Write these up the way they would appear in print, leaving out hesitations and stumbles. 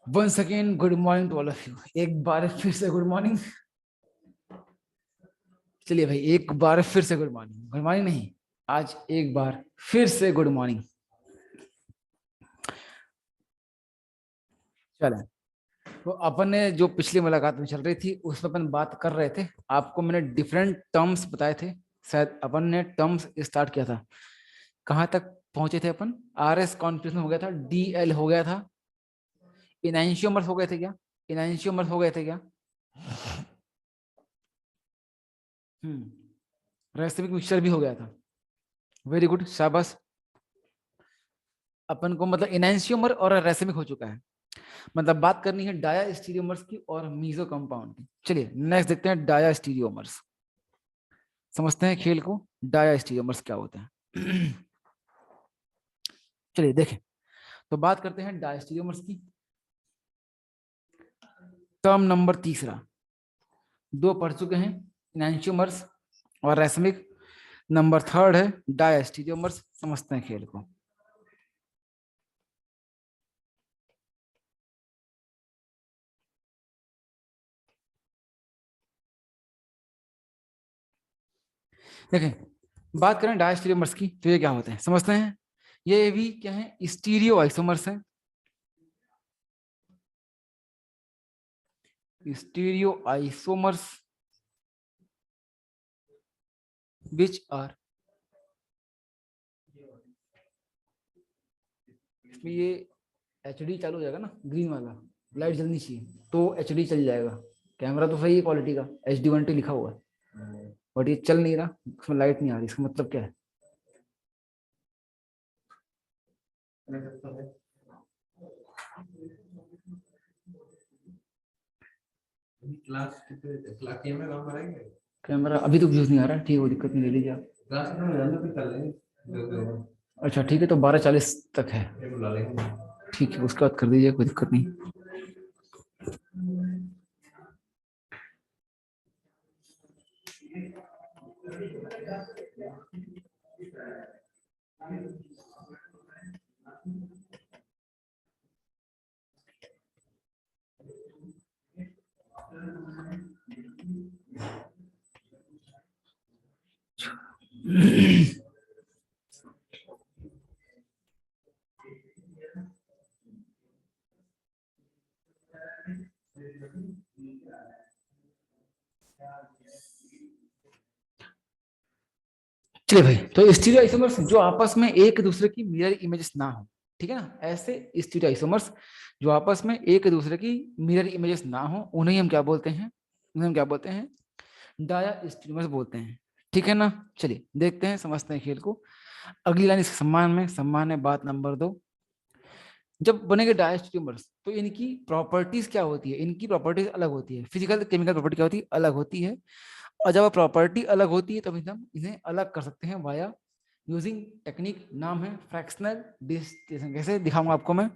Once again good morning to all of you. एक बार फिर से गुड मॉर्निंग। चलिए भाई, एक बार फिर से गुड मॉर्निंग। गुड मॉर्निंग नहीं, आज एक बार फिर से गुड मॉर्निंग। चले, तो अपन ने जो पिछली मुलाकात में चल रही थी उसमें अपन बात कर रहे थे। आपको मैंने डिफरेंट टर्म्स बताए थे। शायद अपन ने टर्म्स स्टार्ट किया था। कहाँ तक पहुंचे थे अपन? आर एस कॉन्फ्रेंस हो गया था, डी एल हो गया था, इनैंशियोमर्स हो गए थे क्या? इनैंशियोमर्स हो गए थे क्या? रेसिमिक मिक्सचर भी हो गया था। वेरी गुड, शाबाश। अपन को मतलब इनैंशियोमर और रेसिमिक हो चुका है। मतलब बात करनी है डायास्टीरियोमर्स की और मीजो कंपाउंड की। चलिए नेक्स्ट देखते हैं डायास्टीरियोमर्स। समझते हैं खेल को, डायास्टीरियोमर्स क्या होते हैं। चलिए देखें, तो बात करते हैं डायास्टीरियोमर्स की। टर्म नंबर तीसरा, दो पढ़ चुके हैं, इनैंशियोमर्स और रेसमिक। नंबर थर्ड है डायास्टीरियोमर्स। समझते हैं खेल को। देखें, बात करें डायास्टीरियोमर्स की तो ये क्या होते हैं समझते हैं। ये भी क्या है? स्टीरियो आइसोमर्स है। स्टीरियो आइसोमर्स विच आर, इसमें ये एचडी चालू हो जाएगा ना, ग्रीन वाला लाइट जलनी चाहिए तो एचडी चल जाएगा। कैमरा तो सही है क्वालिटी का, HD1T लिखा हुआ है, बट ये चल नहीं रहा, उसमें लाइट नहीं आ रही। इसका मतलब क्या है? कैमरा अभी तो व्यूज नहीं आ रहा। ठीक है, वो दिक्कत नहीं, ले लीजिए आप। अच्छा ठीक है, तो 12:40 तक है। ठीक है, उसके बाद कर दीजिए, कोई दिक्कत नहीं। चलिए भाई, तो स्टीरियो आइसोमर्स जो आपस में एक दूसरे की मिरर इमेजेस ना हो, ठीक है ना, ऐसे स्टीरियो आइसोमर्स जो आपस में एक दूसरे की मिरर इमेजेस ना हो, उन्हें हम क्या बोलते हैं? उन्हें हम क्या बोलते हैं? डायास्टीरियोमर्स बोलते हैं। ठीक है ना। चलिए देखते हैं, समझते हैं खेल को। अगली लाइन इसके सम्मान है बात नंबर 2। जब बनेंगे डायस्टीरियोमर्स तो इनकी प्रॉपर्टीज क्या होती है? इनकी प्रॉपर्टीज अलग होती है। फिजिकल केमिकल प्रॉपर्टी क्या होती है? अलग होती है। और जब प्रॉपर्टी अलग होती है तब हम इन्हें अलग कर सकते हैं वाया यूजिंग टेक्निक, नाम है फ्रैक्शनल डिस्टिलेशन। कैसे दिखाऊंगा आपको मैं?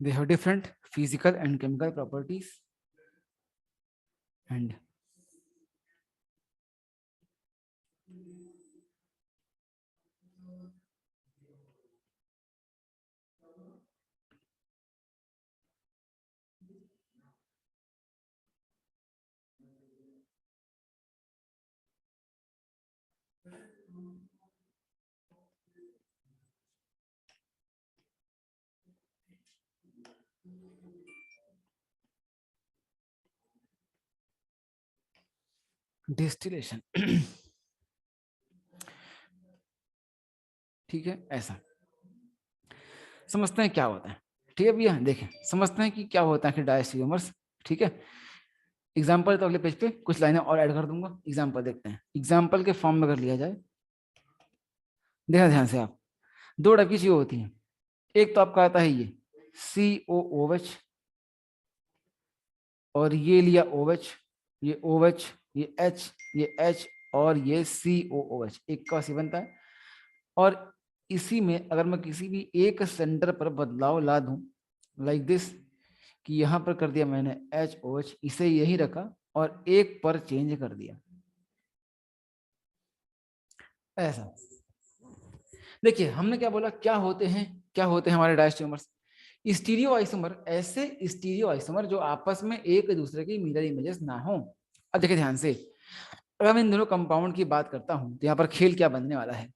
They have different physical and chemical properties and distillation. ठीक है, ऐसा समझते हैं क्या होता है। ठीक है भैया, देखें समझते हैं कि क्या होता है कि डायस्टीरियोमर्स। ठीक है, एग्जाम्पल तो अगले पेज पे कुछ लाइनें और ऐड कर दूंगा। एग्जाम्पल देखते हैं। एग्जाम्पल के फॉर्म में अगर लिया जाए, देखा ध्यान से आप, दो टाइप की चीजें होती हैं। एक तो आपका आता है ये COOH, और ये लिया OH। ये OH, ये H, ये H और ये COOH, एक का सी बनता है। और इसी में अगर मैं किसी भी एक सेंटर पर बदलाव ला दूं, लाइक दिस, कि यहां पर कर दिया मैंने HOH, इसे यही रखा और एक पर चेंज कर दिया, ऐसा। देखिए हमने क्या बोला, क्या होते हैं हमारे डायस्टेरियोमर्स? स्टीरियो आइसोमर, ऐसे स्टीरियो आइसोमर जो आपस में एक दूसरे की मिरर इमेजेस ना हो। अब देखिए ध्यान से, अगर मैं इन दोनों कंपाउंड की बात करता हूं तो यहाँ पर खेल क्या बनने वाला है।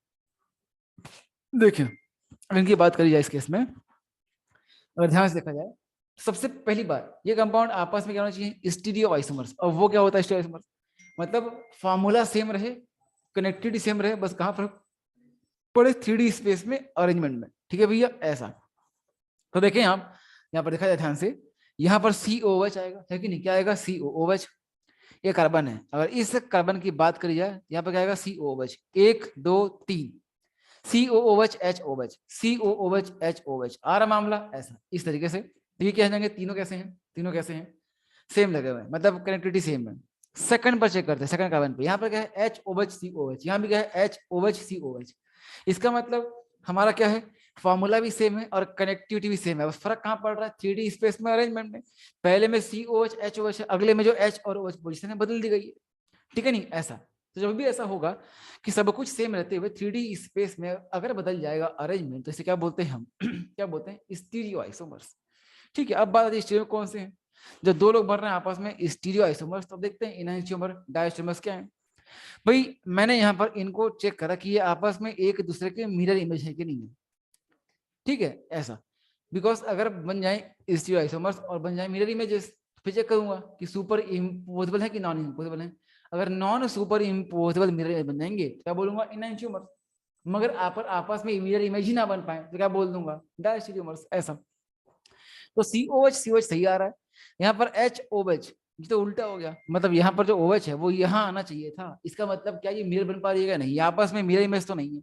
देखिए अगर इनकी बात करी जाए इस केस में, अगर ध्यान से देखा जाए, सबसे पहली बात, ये कंपाउंड आपस में क्या होना चाहिए, स्टीरियो आइसोमर्स। और वो क्या होता है स्टीरियो आइसोमर्स, मतलब फॉर्मूला सेम रहे, कनेक्टिविटी सेम रहे, बस कहाँ फर्क पड़े, 3D स्पेस में, अरेंजमेंट में। ठीक है भैया, ऐसा। तो देखें आप, यहाँ पर देखा जाए ध्यान से, यहाँ पर COOH आएगा, है कि नहीं, क्या आएगा, COOH। ये कार्बन है, अगर इस कार्बन की बात करी जाए, यहाँ पर क्या आएगा, COOH, 1 2 3, COOH HOH, COOH HOH, आ रहा मामला ऐसा, इस तरीके से। तो ये क्या जाएंगे, तीनों कैसे हैं, तीनों कैसे हैं, सेम लगे हुए हैं, मतलब कनेक्टिविटी सेम है। सेकंड पर चेक करते हैं, सेकंड कार्बन पे, यहाँ पर क्या है, HOH COH, यहाँ भी क्या है, HOH COH। इसका मतलब हमारा क्या है, फॉर्मूला भी सेम है और कनेक्टिविटी भी सेम है, बस फर्क कहाँ पड़ रहा है, 3D स्पेस में, अरेंजमेंट में। पहले में COH HOH है, अगले में जो H और OH पोजीशन है बदल दी गई है। ठीक है नहीं, ऐसा। तो जब भी ऐसा होगा कि सब कुछ सेम रहते हुए 3D स्पेस में अगर बदल जाएगा अरेंजमेंट, तो इसे क्या बोलते हैं हम क्या बोलते हैं, स्टीरियो आइसोमर्स। ठीक है, अब बात आती है स्टीरियो कौन से हैं। जब दो लोग बन रहे हैं आपस में स्टीरियो आइसोमर्स, तब देखते हैं इनैंशियोमर, डायस्टेरियोमर्स क्या है। भाई मैंने यहाँ पर इनको चेक करा कि ये आपस में एक दूसरे के मिरर इमेज है कि नहीं है। ठीक है, ऐसा। बिकॉज अगर बन जाए स्टीरियो आइसोमर्स और बन जाए मिरर इमेजेस, फिर चेक करूंगा कि सुपर इम्पोजिबल है कि नॉन इम्पोजिबल है। अगर नॉन सुपर इम्पोजिबल मिरर बन जाएंगे तो क्या बोलूंगा, इनैंशियोमर्स। मगर आपस में मिरर इमेज ही ना बन पाए तो क्या बोल दूंगा, डायस्टेरियोमर्स, ऐसा। तो COH सही आ रहा है। यहाँ पर HOH, ये तो उल्टा हो गया, मतलब यहाँ पर जो OH है वो यहाँ आना चाहिए था। इसका मतलब क्या, ये मिरर बन पा रही है नहीं, आपस में मिरर इमेज तो नहीं है।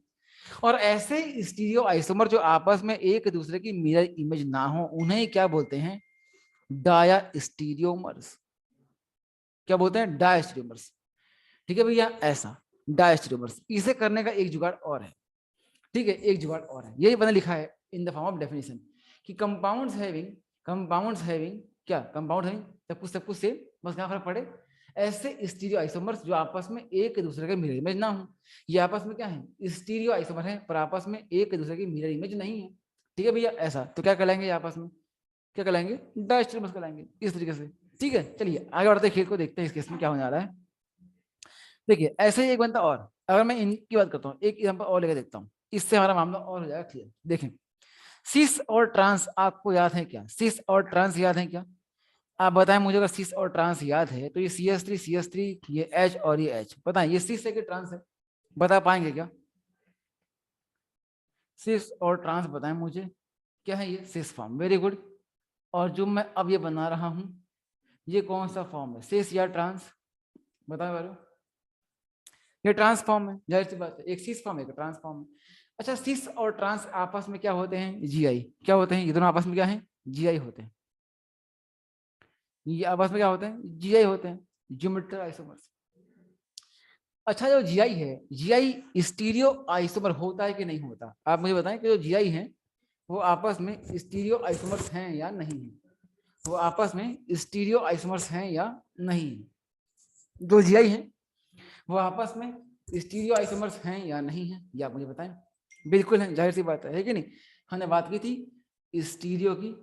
और ऐसे स्टीरियो आइसोमर जो आपस में एक दूसरे की मिरर इमेज ना हो, उन्हें क्या बोलते हैं, डायास्टीरियोमर्स। क्या बोलते हैं, डायास्टीरियोमर्स। ठीक है भैया, ऐसा, डायास्टीरियोमर्स। इसे करने का एक जुगाड़ और है। ठीक है, एक जुगाड़ और है, यही मैंने लिखा है in the form of definition, कि कंपाउंड्स हैविंग क्या, कंपाउंड हैविंग सब कुछ सेम, बस कहाँ फर्क पड़े, ऐसे स्टीरियो आइसोमर्स जो आपस में एक दूसरे के मिरर इमेज ना हो। ये आपस में क्या है, स्टीरियो आइसोमर है, पर आपस में एक दूसरे की मिरर इमेज नहीं है। ठीक है भैया, ऐसा। तो क्या कहलाएंगे आपस में, क्या कहलाएंगे, डायस्टेरियोमर्स कहलाएंगे, इस तरीके से। ठीक है, चलिए आगे बढ़ते हैं, खेल को देखते हैं इस केस में क्या होने वाला है। देखिए ऐसे ही एक बनता और, अगर मैं इनकी बात करता हूँ, एक एग्जाम्पल और लेकर देखता हूँ, इससे हमारा मामला और हो जाएगा क्लियर। देखें, सिस और ट्रांस आपको याद है क्या, सिस और ट्रांस याद है क्या, आप बताएं मुझे। अगर सिस और ट्रांस याद है तो ये CH3 ये H और ये H, बताएं ये सिस है कि ट्रांस है, बता पाएंगे क्या, सिस और ट्रांस बताएं मुझे, क्या है ये, सिस फॉर्म, वेरी गुड। और जो मैं अब ये बना रहा हूं, ये कौन सा फॉर्म है, सिस या ट्रांस, बताओ बारो। ये ट्रांसफॉर्म है, जाहिर सी बात है, एक सिस फॉर्म है, एक ट्रांसफॉर्म है। अच्छा, सिस और ट्रांस आपस में क्या होते हैं, GI, क्या होते हैं, ये दोनों आपस में क्या है, GI होते हैं। ये आपस में क्या होते हैं, GI होते हैं, ज्योमेट्रिक आइसोमर्स। अच्छा, जो GI है, GI स्टीरियो आइसोमर होता है कि नहीं होता, आप मुझे बताएं कि जो GI है वो आपस में स्टीरियो आइसोमर्स हैं या नहीं है, वो आपस में स्टीरियो आइसोमर्स हैं या नहीं है। जो GI है वो आपस में स्टीरियो आइसोमर्स हैं या नहीं है, ये आप मुझे बताएं। बिल्कुल है, जाहिर सी बात है कि नहीं। हमने बात की थी स्टीरियो की,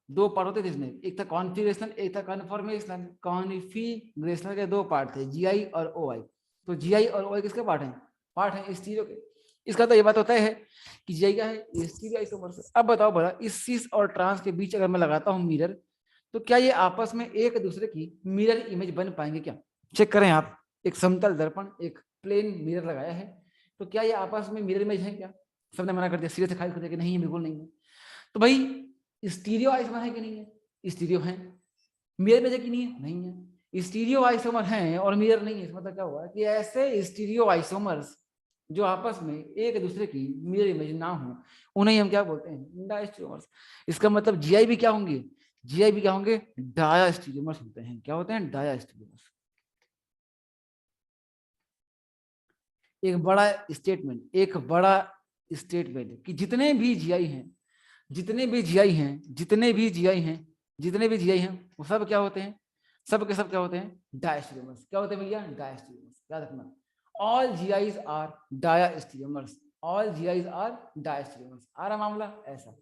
दो पार्ट होते थे इसमें, एक था कॉन्फिगरेशनल, एक था कन्फॉर्मेशनल। कॉन्फिगरेशनल के दो पार्ट थे, GI और OI। तो GI और OI किसके पार्ट हैं, पार्ट है स्टीरियो के। इसका तो ये बात होता है कि GI क्या है, स्टीरियो आइसोमर्स। अब बताओ भला, इस सिस और ट्रांस के बीच अगर मैं लगाता हूँ मिरर, तो क्या ये आपस में एक दूसरे की मिरर इमेज बन पाएंगे क्या, चेक करें आप। एक समतल दर्पण, एक प्लेन मिरर लगाया है, तो क्या ये आपस में मिरर इमेज है क्या, सबने मना कर दिया, सीधे से खाली कर दिया कि नहीं है, बिल्कुल नहीं है। तो भाई स्टीरियो आइसोमर है कि नहीं है, स्टीरियो है। मिरर इमेज है कि नहीं है, नहीं है। स्टीरियो आइसोमर है और मिरर नहीं है, इसका मतलब क्या हुआ कि ऐसे स्टीरियो आइसोमर्स जो आपस में एक दूसरे की मिरर इमेज ना हो, उन्हें हम क्या बोलते हैं, डायस्टेरियोमर्स। इसका मतलब GI भी क्या होंगे, GI भी क्या होंगे, डायास्टेरियोमर्स होते हैं। क्या होते हैं, डायास्टेरियोमर्स। एक बड़ा स्टेटमेंट, एक बड़ा स्टेटमेंट कि जितने भी जीआई हैं, जितने भी जीआई हैं, जितने भी जीआई हैं, जितने भी जीआई हैं, वो सब क्या होते हैं, सब के सब क्या होते हैं, डायस्टेरियोमर्स। क्या होते हैं भैया, डायस्टेरियोमर्स, याद रखना। All GIs are diastereomers, all GIs are diastereomers. आ रहा मामला ऐसा,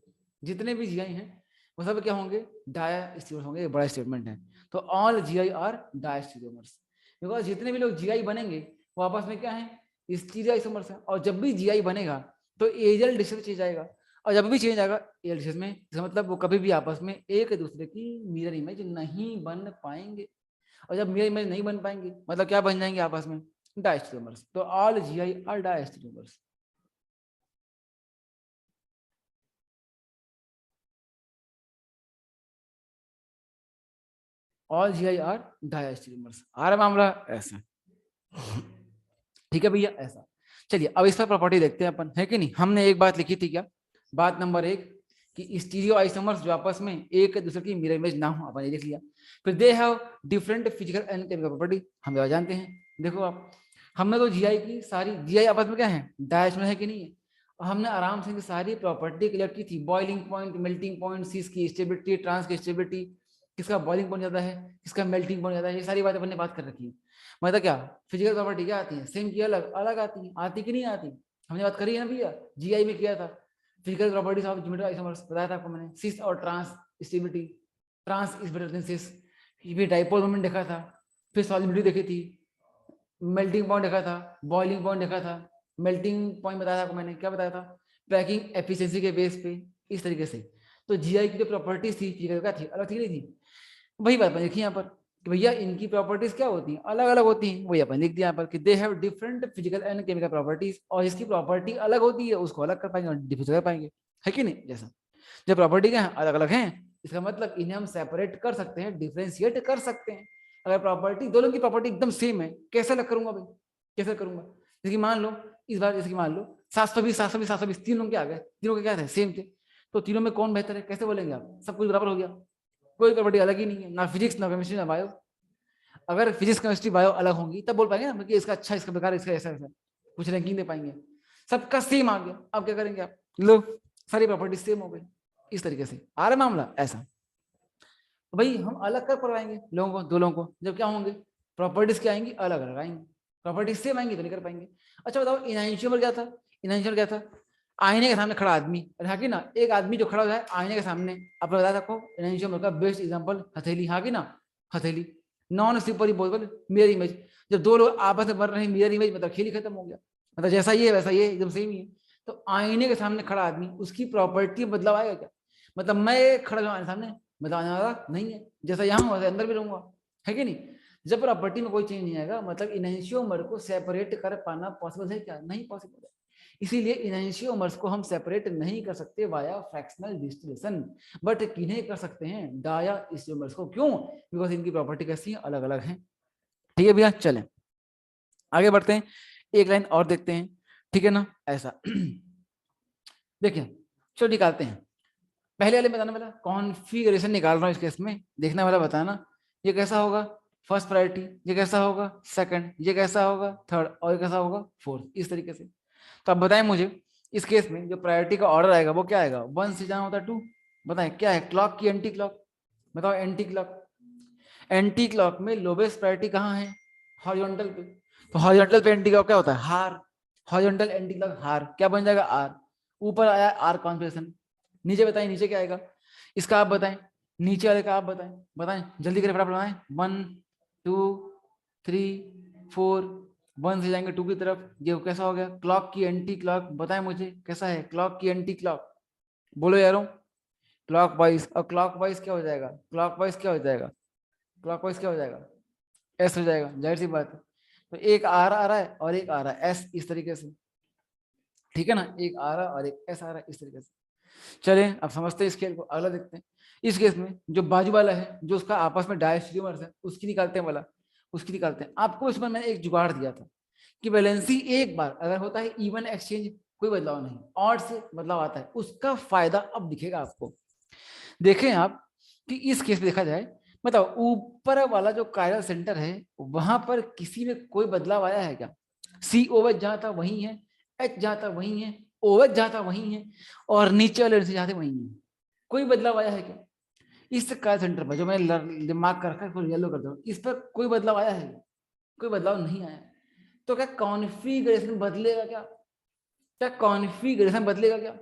जितने भी जीआई हैं वो सब क्या होंगे, डायस्टेरियोमर्स होंगे। बड़ा स्टेटमेंट है। तो all GI are diastereomers, because जितने भी लोग जीआई बनेंगे वो आपस में क्या है, स्टीरियोआइसोमर्स है। और जब भी जीआई बनेगा तो एजल डिस्टेंस चेंज आएगा, और जब भी चेंज आएगा एजल डिस्टेंस में, इसका मतलब वो कभी भी आपस में एक दूसरे की मिरर इमेज नहीं बन पाएंगे। और जब मिरर इमेज नहीं बन पाएंगे मतलब क्या बन जाएंगे आपस में, डायस्टेरियोमर्स। तो all GI are diastereomers. All GI are diastereomers. आ रहा मामला ऐसा, ठीक है भैया ऐसा। चलिए अब इस पर प्रॉपर्टी देखते हैं अपन, है कि नहीं। हमने एक बात लिखी थी क्या, बात नंबर 1 कि स्टीरियो आइसोमर्स जो आपस में एक दूसरे की मिरर इमेज ना हो, अपन ये लिख लिया। फिर they have different physical and chemical property, हम जानते हैं। देखो आप, हमने तो जीआई की सारी, जीआई आपस में क्या है, डायस्टेरियोमर है कि नहीं है। और हमने आराम से सारी प्रॉपर्टी क्लियर की थी, बॉइलिंग पॉइंट, मेल्टिंग पॉइंट, सीस की स्टेबिलिटी, ट्रांस की स्टेबिलिटी, किसका बॉइलिंग पॉइंट ज्यादा है, किसका मेल्टिंग पॉइंट ज्यादा है, ये सारी बातें अपन ने बात कर रखी है। मतलब क्या, फिजिकल प्रॉपर्टी क्या आती है, सेम की अलग अलग आती है, आती कि नहीं आती, हमने बात करी है ना भैया, जीआई में किया था। Physical properties of geometric isomers बताया था आपको मैंने, सिस और trans stability, trans is better than cis, फिर डाइपोल मोमेंट देखा था, फिर सॉलिबिलिटी देखी थी, मेल्टिंग पॉइंट देखा था, बॉइलिंग पॉइंट देखा था। मेल्टिंग पॉइंट बताया था आपको मैंने, क्या बताया था, पैकिंग एफिशिएंसी के बेस पे, इस तरीके से। तो जीआई की जो प्रॉपर्टीज थी फिजिकल क्या थी, अलग थी नहीं थी। वही बात मैंने लिखी यहाँ पर कि भैया इनकी प्रॉपर्टीज क्या होती हैं, अलग अलग होती हैं। वही अपन लिख दिया यहाँ पर कि they have different physical and chemical properties, और इसकी प्रॉपर्टी अलग होती है उसको अलग कर पाएंगे और डिफरेंस कर पाएंगे, है कि नहीं। जैसा जब प्रॉपर्टी क्या है, अलग अलग हैं, इसका मतलब इन्हें हम सेपरेट कर सकते हैं, डिफ्रेंशिएट कर सकते हैं। अगर प्रॉपर्टी, दोनों की प्रॉपर्टी एकदम सेम है, कैसे अलग करूंगा भाई, कैसे करूंगा। जैसे कि मान लो इस बार, जैसे कि मान लो 720 720 720 तीनों के आ गए, तीनों के क्या थे, सेम थे। तो तीनों में कौन बेहतर है, कैसे बोलेंगे आप, सब कुछ बराबर हो गया। कोई प्रॉपर्टी अलग ही नहीं है, ना फिजिक्स ना केमिस्ट्री ना बायो। अगर फिजिक्स केमिस्ट्री बायो अलग होंगी तब बोल पाएंगे ना कि इसका अच्छा, इसका बेकार, इसका ऐसा ऐसा, कुछ रैंकिंग दे पाएंगे। सबका सेम आ गया, अब क्या करेंगे आप, लो सारी प्रॉपर्टी सेम हो गई। इस तरीके से आ रहा मामला ऐसा। तो भाई हम अलग कर करवाएंगे लोगों को, दो लोगों को, जब क्या होंगे, प्रॉपर्टीज क्या आएंगी, अलग अलग आएंगी। प्रॉपर्टीज सेम आएंगी तो नहीं कर पाएंगे। अच्छा बताओ इनहेंशियल क्या था, इनहेंशियल क्या था, आईने के सामने खड़ा आदमी, हाँ कि ना, एक आदमी जो खड़ा हो जाए आईने के सामने, आपने बताया था इनहेंशियल का बेस्ट एग्जांपल हथेली, हाँ कि ना, हथेली। Non super impossible mirror image, जब दो लोग आपस में बन रहे हैं मिरर इमेज, मतलब खेल ही खत्म हो गया, मतलब जैसा ये वैसा ये एकदम सेम ही है। तो आईने के सामने खड़ा आदमी, उसकी प्रॉपर्टी बदलाव आएगा क्या, मतलब मैं खड़ा हूँ सामने, मतलब आने वाला नहीं है, जैसा यहाँ हूँ वैसे अंदर भी रहूंगा, है कि नहीं। जब प्रॉपर्टी में कोई चेंज नहीं आएगा मतलब इनहेंशियोमर को सेपरेट कर पाना पॉसिबल है क्या, नहीं पॉसिबल है। इसीलिए इनहेंशियोमर्स को हम सेपरेट नहीं कर सकते वाया फ्रैक्शनल डिस्टिलेशन, बट किन्हें कर सकते हैं, डाया इस्टियोमर्स को। क्यों, बिकॉज इनकी प्रॉपर्टी कैसी है, अलग अलग है। ठीक है भैया, चलें आगे बढ़ते हैं, एक लाइन और देखते हैं, ठीक है ना ऐसा। देखिए चलो निकालते हैं, पहले वाले बताने वाला कॉन्फ़िगरेशन निकाल रहा हूँ इस केस में, देखने वाला बताना ये कैसा होगा, फर्स्ट प्रायोरिटी, ये कैसा होगा सेकंड, ये कैसा होगा थर्ड, और ये कैसा होगा फोर्थ, इस तरीके से। तो अब बताएं मुझे इस केस में जो प्रायोरिटी का ऑर्डर आएगा वो क्या आएगा, 1 से जाना होता है 2, बताएं क्या है, क्लॉक की एंटी क्लॉक, बताओ एंटी क्लॉक। एंटी क्लॉक में लोवेस्ट प्रायोरिटी कहाँ है, हॉरिजॉन्टल पे। तो हॉरिजॉन्टल पे एंटी क्लॉक क्या होता है, हार, हॉरिजॉन्टल एंटी क्लॉक हार, क्या बन जाएगा आर, ऊपर आया आर कॉन्फिगरेशन, नीचे बताएं नीचे क्या आएगा, इसका आप बताएं, नीचे वाले का आप बताएं, बताएं जल्दी करें फटाफट बताएं, 1 2 3 4, 1 से जाएंगे 2 की तरफ, ये कैसा हो गया, क्लॉक की एंटी क्लॉक, बताएं मुझे कैसा है क्लॉक की एंटी क्लॉक, बोलो यारों, क्लॉक वाइज। और क्लॉक वाइज क्या हो जाएगा, क्लॉक वाइज क्या हो जाएगा, क्लॉक वाइज क्या हो जाएगा, एस हो जाएगा, जाहिर सी बात है। तो एक आर आ रहा है और एक आ रहा है एस, इस तरीके से, ठीक है ना, एक आ रहा है और एक एस आ रहा है, इस तरीके से। चलें अब समझते हैं इस खेल को, अगला देखते हैं। इस केस में जो बाजू वाला है, जो उसका आपस में डायस्टेरियोमर्स है, उसकी निकालते हैं वाला, उसकी निकालते हैं। आपको इसमें मैंने एक जुगाड़ दिया था कि वैलेंसी एक बार अगर होता है इवन एक्सचेंज, कोई बदलाव नहीं, ऑड से बदलाव आता है, उसका फायदा अब दिखेगा आपको। देखें आप कि इस केस में देखा जाए, मतलब ऊपर वाला जो कायरल सेंटर है वहां पर किसी में कोई बदलाव आया है क्या, सी ओ एच जहां था वही है, एच जहां था वही है, ओ एच जहां था वही है, और नीचे वाले जहां थे वही है। कोई बदलाव आया है क्या? इस काल सेंटर पर जो मैंने दिमाग कर रखा है येलो कर दो, इस पर कोई बदलाव आया है? कोई बदलाव नहीं आया। तो क्या कॉन्फ़िगरेशन बदलेगा क्या? क्या कॉन्फ़िगरेशन बदलेगा क्या?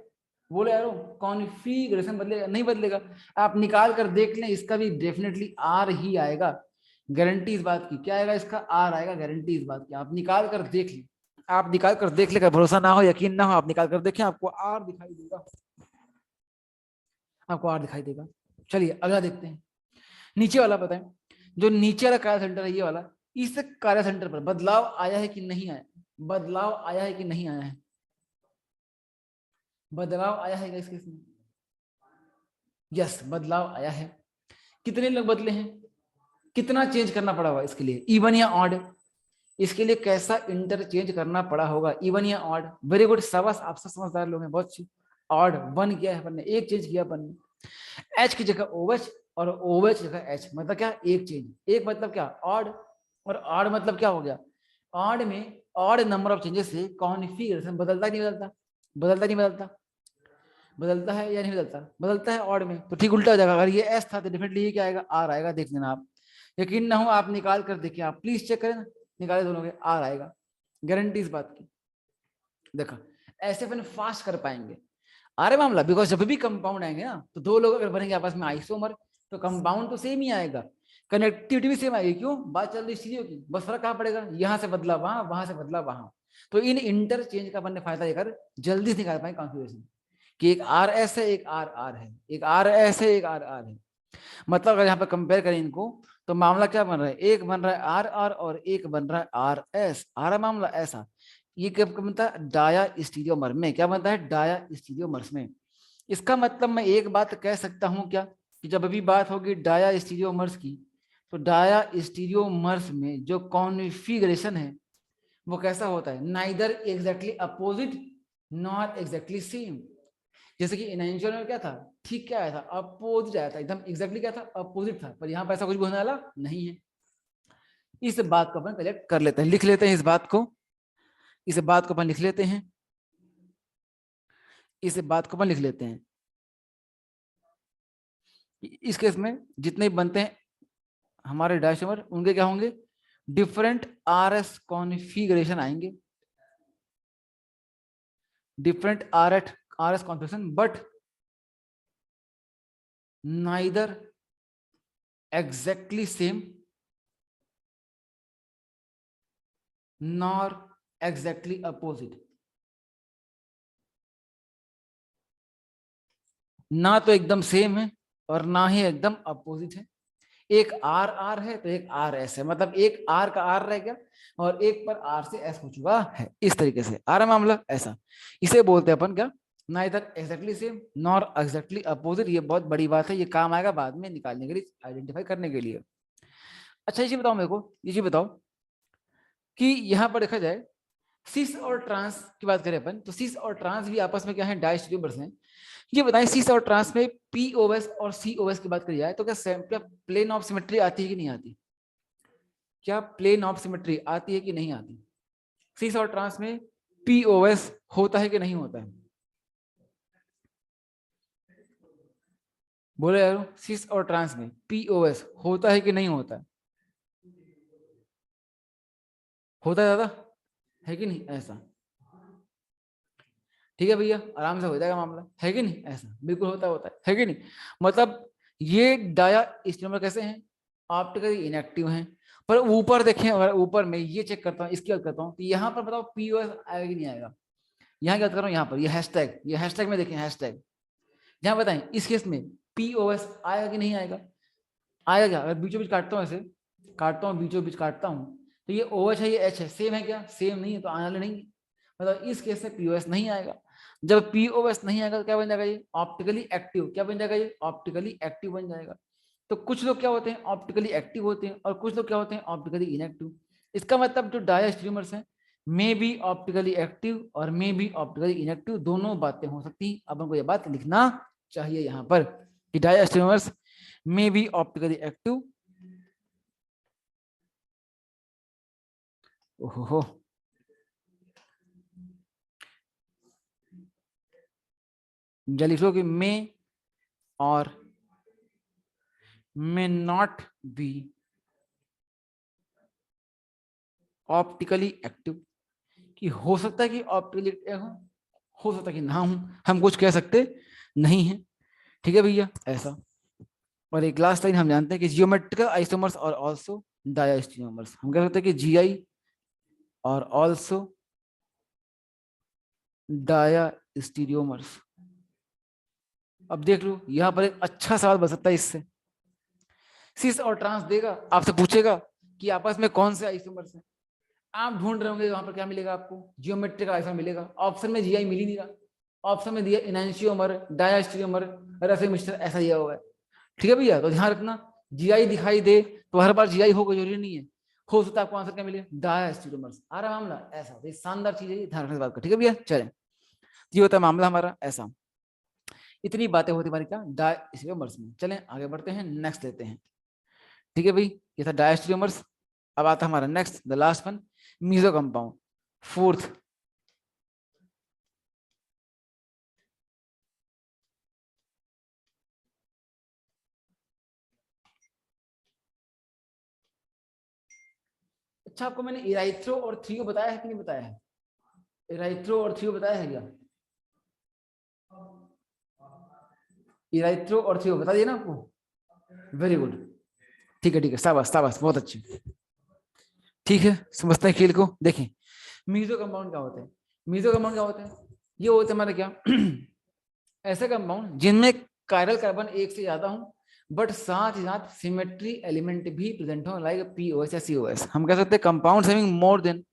बोले यारो, कॉन्फ़िगरेशन बदलेगा? नहीं बदलेगा। आप निकाल कर देख लें, इसका भी डेफिनेटली आर ही आएगा, गारंटी इस बात की। क्या आएगा इसका? आर आएगा, गारंटी इस बात की। आप निकाल कर देख लें, आप निकाल कर देख लेगा, भरोसा ना हो, यकीन ना हो, आप निकाल कर देखें, आपको आर दिखाई देगा, आपको आर दिखाई देगा। चलिए अगला देखते हैं, नीचे वाला बताएं। जो नीचे वाला कार्य सेंटर है ये वाला, इस कार्य सेंटर पर बदलाव आया है कि नहीं आया? बदलाव आया है कि नहीं आया है? बदलाव आया है इस केस में? यस, बदलाव आया है। कितने लोग बदले हैं? कितना चेंज करना पड़ा होगा इसके लिए? इवन या ऑड? इसके लिए कैसा इंटरचेंज करना पड़ा होगा? इवन या ऑड? वेरी गुड, शाबाश, आप सब समझदार लोग हैं, बहुत अच्छी। ऑड, वन किया है अपन ने, एक चेंज किया अपन ने। एच की जगह ओएच और ओएच की जगह एच, मतलब क्या? एक चेंज। एक मतलब क्या? ऑड, और ऑड मतलब क्या हो गया? ऑड में ऑड नंबर ऑफ चेंजेस से कॉन्फ़िगरेशन बदलता नहीं बदलता? बदलता नहीं बदलता? बदलता है या नहीं बदलता? बदलता है ऑड में। तो ठीक उल्टा हो जाएगा, अगर ये एस था तो डेफिनेटली ये क्या आएगा? आर आएगा। देख लेना आप, यकीन ना हो आप निकाल कर देखिए, आप प्लीज चेक करें ना, निकाले दोनों के, आर आएगा, गारंटी इस बात की। देखा, ऐसे अपन फास्ट कर पाएंगे। अरे मामला, बिकॉज जब भी कंपाउंड आएंगे ना, तो दो लोग अगर बनेंगे आपस में आइसोमर, तो कंपाउंड तो सेम ही आएगा, कनेक्टिविटी भी सेम आएगी। क्यों? बात चल रही चीजों की, बस फर्क कहाँ पड़ेगा? यहाँ से बदला वहां, वहां से बदला वहां। तो इन इंटरचेंज का अपन ने फायदा लेकर जल्दी से निकाल पाए कॉन्फ़िगरेशन, कि एक आर एस है, एक आर आर है, एक आर एस है, एक आर आर है। मतलब अगर यहाँ पर कंपेयर करें इनको, तो मामला क्या बन रहा है? एक बन रहा है आर आर और एक बन रहा है आर एस। आ रहा मामला ऐसा। ये कब बनता है? डाया स्टीरियोमर में। क्या बनता है? डाया स्टीरियोमर्स में। इसका मतलब मैं एक बात कह सकता हूं क्या, कि जब भी बात होगी डाया स्टीरियोमर्स की, तो डाया स्टीरियोमर्स में जो कॉन्फ़िगरेशन है वो कैसा होता है? Neither exactly opposite not exactly same. जैसे कि इनेंशियल में क्या था? ठीक क्या आया था? अपोजिट आया था, एकदम एग्जैक्टली क्या था? अपोजिट था। पर यहाँ पर ऐसा कुछ भी होने वाला नहीं है। इस बात को अपन कलेक्ट कर लेते हैं, लिख लेते हैं इस बात को, इस बात को अपन लिख लेते हैं, इस बात को अपन लिख लेते हैं। इस केस में जितने बनते हैं हमारे डायसोमर, उनके क्या होंगे? डिफरेंट आर एस कॉन्फ़िगरेशन आएंगे, different R S configuration, but neither exactly same nor exactly opposite. ना तो एकदम सेम है और ना ही एकदम अपोजिट है। एक आर आर है तो एक आर एस है, मतलब एक आर का आर रह गया और एक पर आर से एस हो चुका है। इस तरीके से आ रहा मामला ऐसा। इसे बोलते हैं अपन क्या? Neither exactly same nor exactly opposite. ये बहुत बड़ी बात है, ये काम आएगा बाद में निकालने के लिए, आइडेंटिफाई करने के लिए। अच्छा ये बताओ मेरे को, ये बताओ कि यहाँ पर देखा जाए सिस और ट्रांस की बात करें अपन, तो सिस और ट्रांस भी आपस में क्या है? डायस्टेरियोमर्स हैं। ये बताएं, सिस और ट्रांस में पीओएस और सीओएस की बात करी जाए तो क्या प्लेन ऑफ सिमेट्री आती है कि नहीं आती? क्या प्लेन ऑफ सिमेट्री आती है कि नहीं आती? सिस और ट्रांस में पीओएस होता है कि नहीं होता है? बोले यार, सिस और ट्रांस में पीओएस होता है कि नहीं होता है? होता है दादा, है कि नहीं? ऐसा ठीक है भैया, आराम से हो जाएगा मामला, है कि नहीं? ऐसा बिल्कुल होता है कि नहीं? मतलब ये डाया स्टीरियोमर कैसे हैं? ऑप्टिकली इनएक्टिव हैं। पर ऊपर देखें, अगर ऊपर में ये चेक करता हूँ, इसकी बात करता हूँ, तो यहाँ पर बताओ पीओएस आएगा कि नहीं आएगा? यहाँ क्या कर रहा हूँ, यहाँ पर ये हैशटैग में देखें, हैशटैग यहाँ बताएं, इस केस में पीओएस आएगा कि नहीं आएगा? आएगा क्या? अगर बीचों बीच काटता हूँ, ऐसे काटता हूँ, बीचों बीच काटता हूँ, तो ये ओ एच है, ये एच है, सेम है क्या? सेम नहीं है, तो आने वाले नहीं। मतलब इस केस में पीओएस नहीं आएगा। जब पीओएस नहीं आएगा तो क्या बन जाएगा? ये ऑप्टिकली एक्टिव। क्या बन जाएगा? ये ऑप्टिकली एक्टिव बन जाएगा। तो कुछ लोग क्या होते हैं? ऑप्टिकली एक्टिव होते हैं, और कुछ लोग क्या होते हैं? Optically inactive. इसका मतलब जो डायस्ट्रीमर्स हैं, मे बी ऑप्टिकली एक्टिव और मे बी ऑप्टिकली इनएक्टिव, दोनों बातें हो सकती हैं। अब हमको ये बात लिखना चाहिए यहाँ पर कि डायस्ट्रीमर्स मे बी ऑप्टिकली एक्टिव। ओहो, या लिख लो कि मे और may not be optically active, कि हो सकता है कि ऑप्टिकली एक्टिव हो सकता है कि ना हूं, हम कुछ कह सकते नहीं है। ठीक है भैया, ऐसा। और एक लास्ट लाइन हम जानते हैं कि जियोमेट्रिकल आइसोमर्स और आल्सो डायस्टीरियोमर्स, हम कह सकते हैं कि जीआई और आल्सो डायस्टीरियोमर्स। अब देख लो यहां पर एक अच्छा सवाल बन सकता है इससे। सिस और ट्रांस देगा, आपसे पूछेगा कि आपस में कौन से आइसोमर्स हैं। आप ढूंढ रहे होंगे वहां पर क्या मिलेगा आपको, जियोमेट्रिकल आइसोमर मिलेगा। ऑप्शन में जीआई मिल ही नहीं रहा, ऑप्शन में दिया इनैंशियोमर, डायस्टीरियोमर, रसे मिस्टर, ऐसा दिया हुआ है। ठीक है भैया, तो ध्यान रखना, जीआई दिखाई दे तो हर बार जीआई होगा जरूरी नहीं है, हो सकता है आपको आंसर क्या मिले, डायस्टीरियोमर्स। आ रहा मामला ऐसा, तो शानदार चीज है, ध्यान रखने की बात कर। ठीक है भैया, चले, ये होता है मामला हमारा ऐसा। इतनी बातें होती हमारी क्या, डायस्टीरियोमर्स में। चलें आगे बढ़ते हैं, नेक्स्ट लेते हैं। ठीक है भाई, ये था डायस्टीरियोमर्स। अब आता है हमारा next, the last one, meso compound, fourth. अच्छा, आपको मैंने इराइथ्रो और थ्रियो बताया है कि नहीं बताया है? इराइथ्रो और थ्रियो बताया है क्या? इराइथ्रो और थ्रियो बता दिया ना आपको, वेरी गुड। ठीक है ठीक है, शाबाश शाबाश, बहुत अच्छे। ठीक है, समझते हैं खेल को। देखें, मीजो कंपाउंड क्या होते हैं? मीजो कंपाउंड क्या होते हैं? ये होते हैं हमारे क्या ऐसे कंपाउंड जिनमें कायरल कार्बन एक से ज्यादा हो, बट साथ ही साथ सिमेट्री एलिमेंट भी प्रेजेंट हो, लाइक पीओएस या सीओएस। हम कह सकते हैं compound having more then,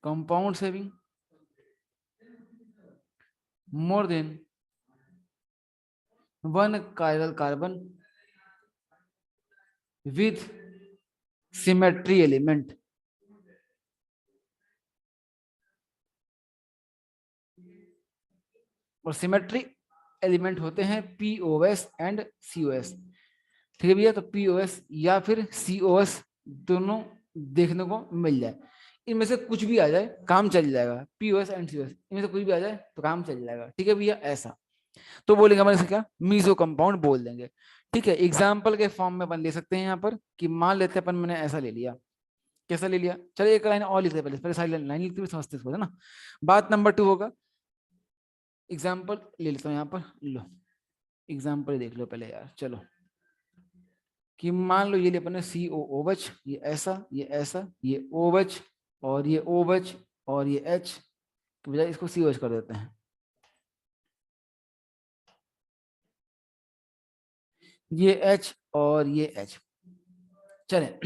compound having more than one chiral carbon with symmetry element. और सिमेट्री एलिमेंट होते हैं पीओएस एंड सीओएस। ठीक है भैया, तो पीओएस या फिर सीओएस दोनों देखने को मिल जाए, इनमें से कुछ भी आ जाए काम चल जाएगा। पीओएस एंड सीओएस इनमें से कुछ भी आ जाए तो काम चल जाएगा। ठीक है भैया, ऐसा। तो बोलेंगे हमारे से क्या, मीजो कंपाउंड बोल देंगे। ठीक है, एग्जाम्पल के फॉर्म में अपन ले सकते हैं यहाँ पर, कि मान लेते हैं अपन, मैंने ऐसा ले लिया, कैसा ले लिया, चलिए एक लाइन और लिखते हैं, पहले पहले सारी लाइन लिखते हुए समझते इसको, है ना। बात नंबर 2 होगा, एग्जाम्पल ले लेता हूँ यहाँ पर, लो एग्जाम्पल देख लो पहले यार। चलो, कि मान लो ये ले अपने सी ओ ओ एच, ये ऐसा, ये ऐसा, ये ओ एच, और ये ओ एच, और ये एच, के बजाय इसको सी ओ एच कर देते हैं। ये एच और ये एच, चलें।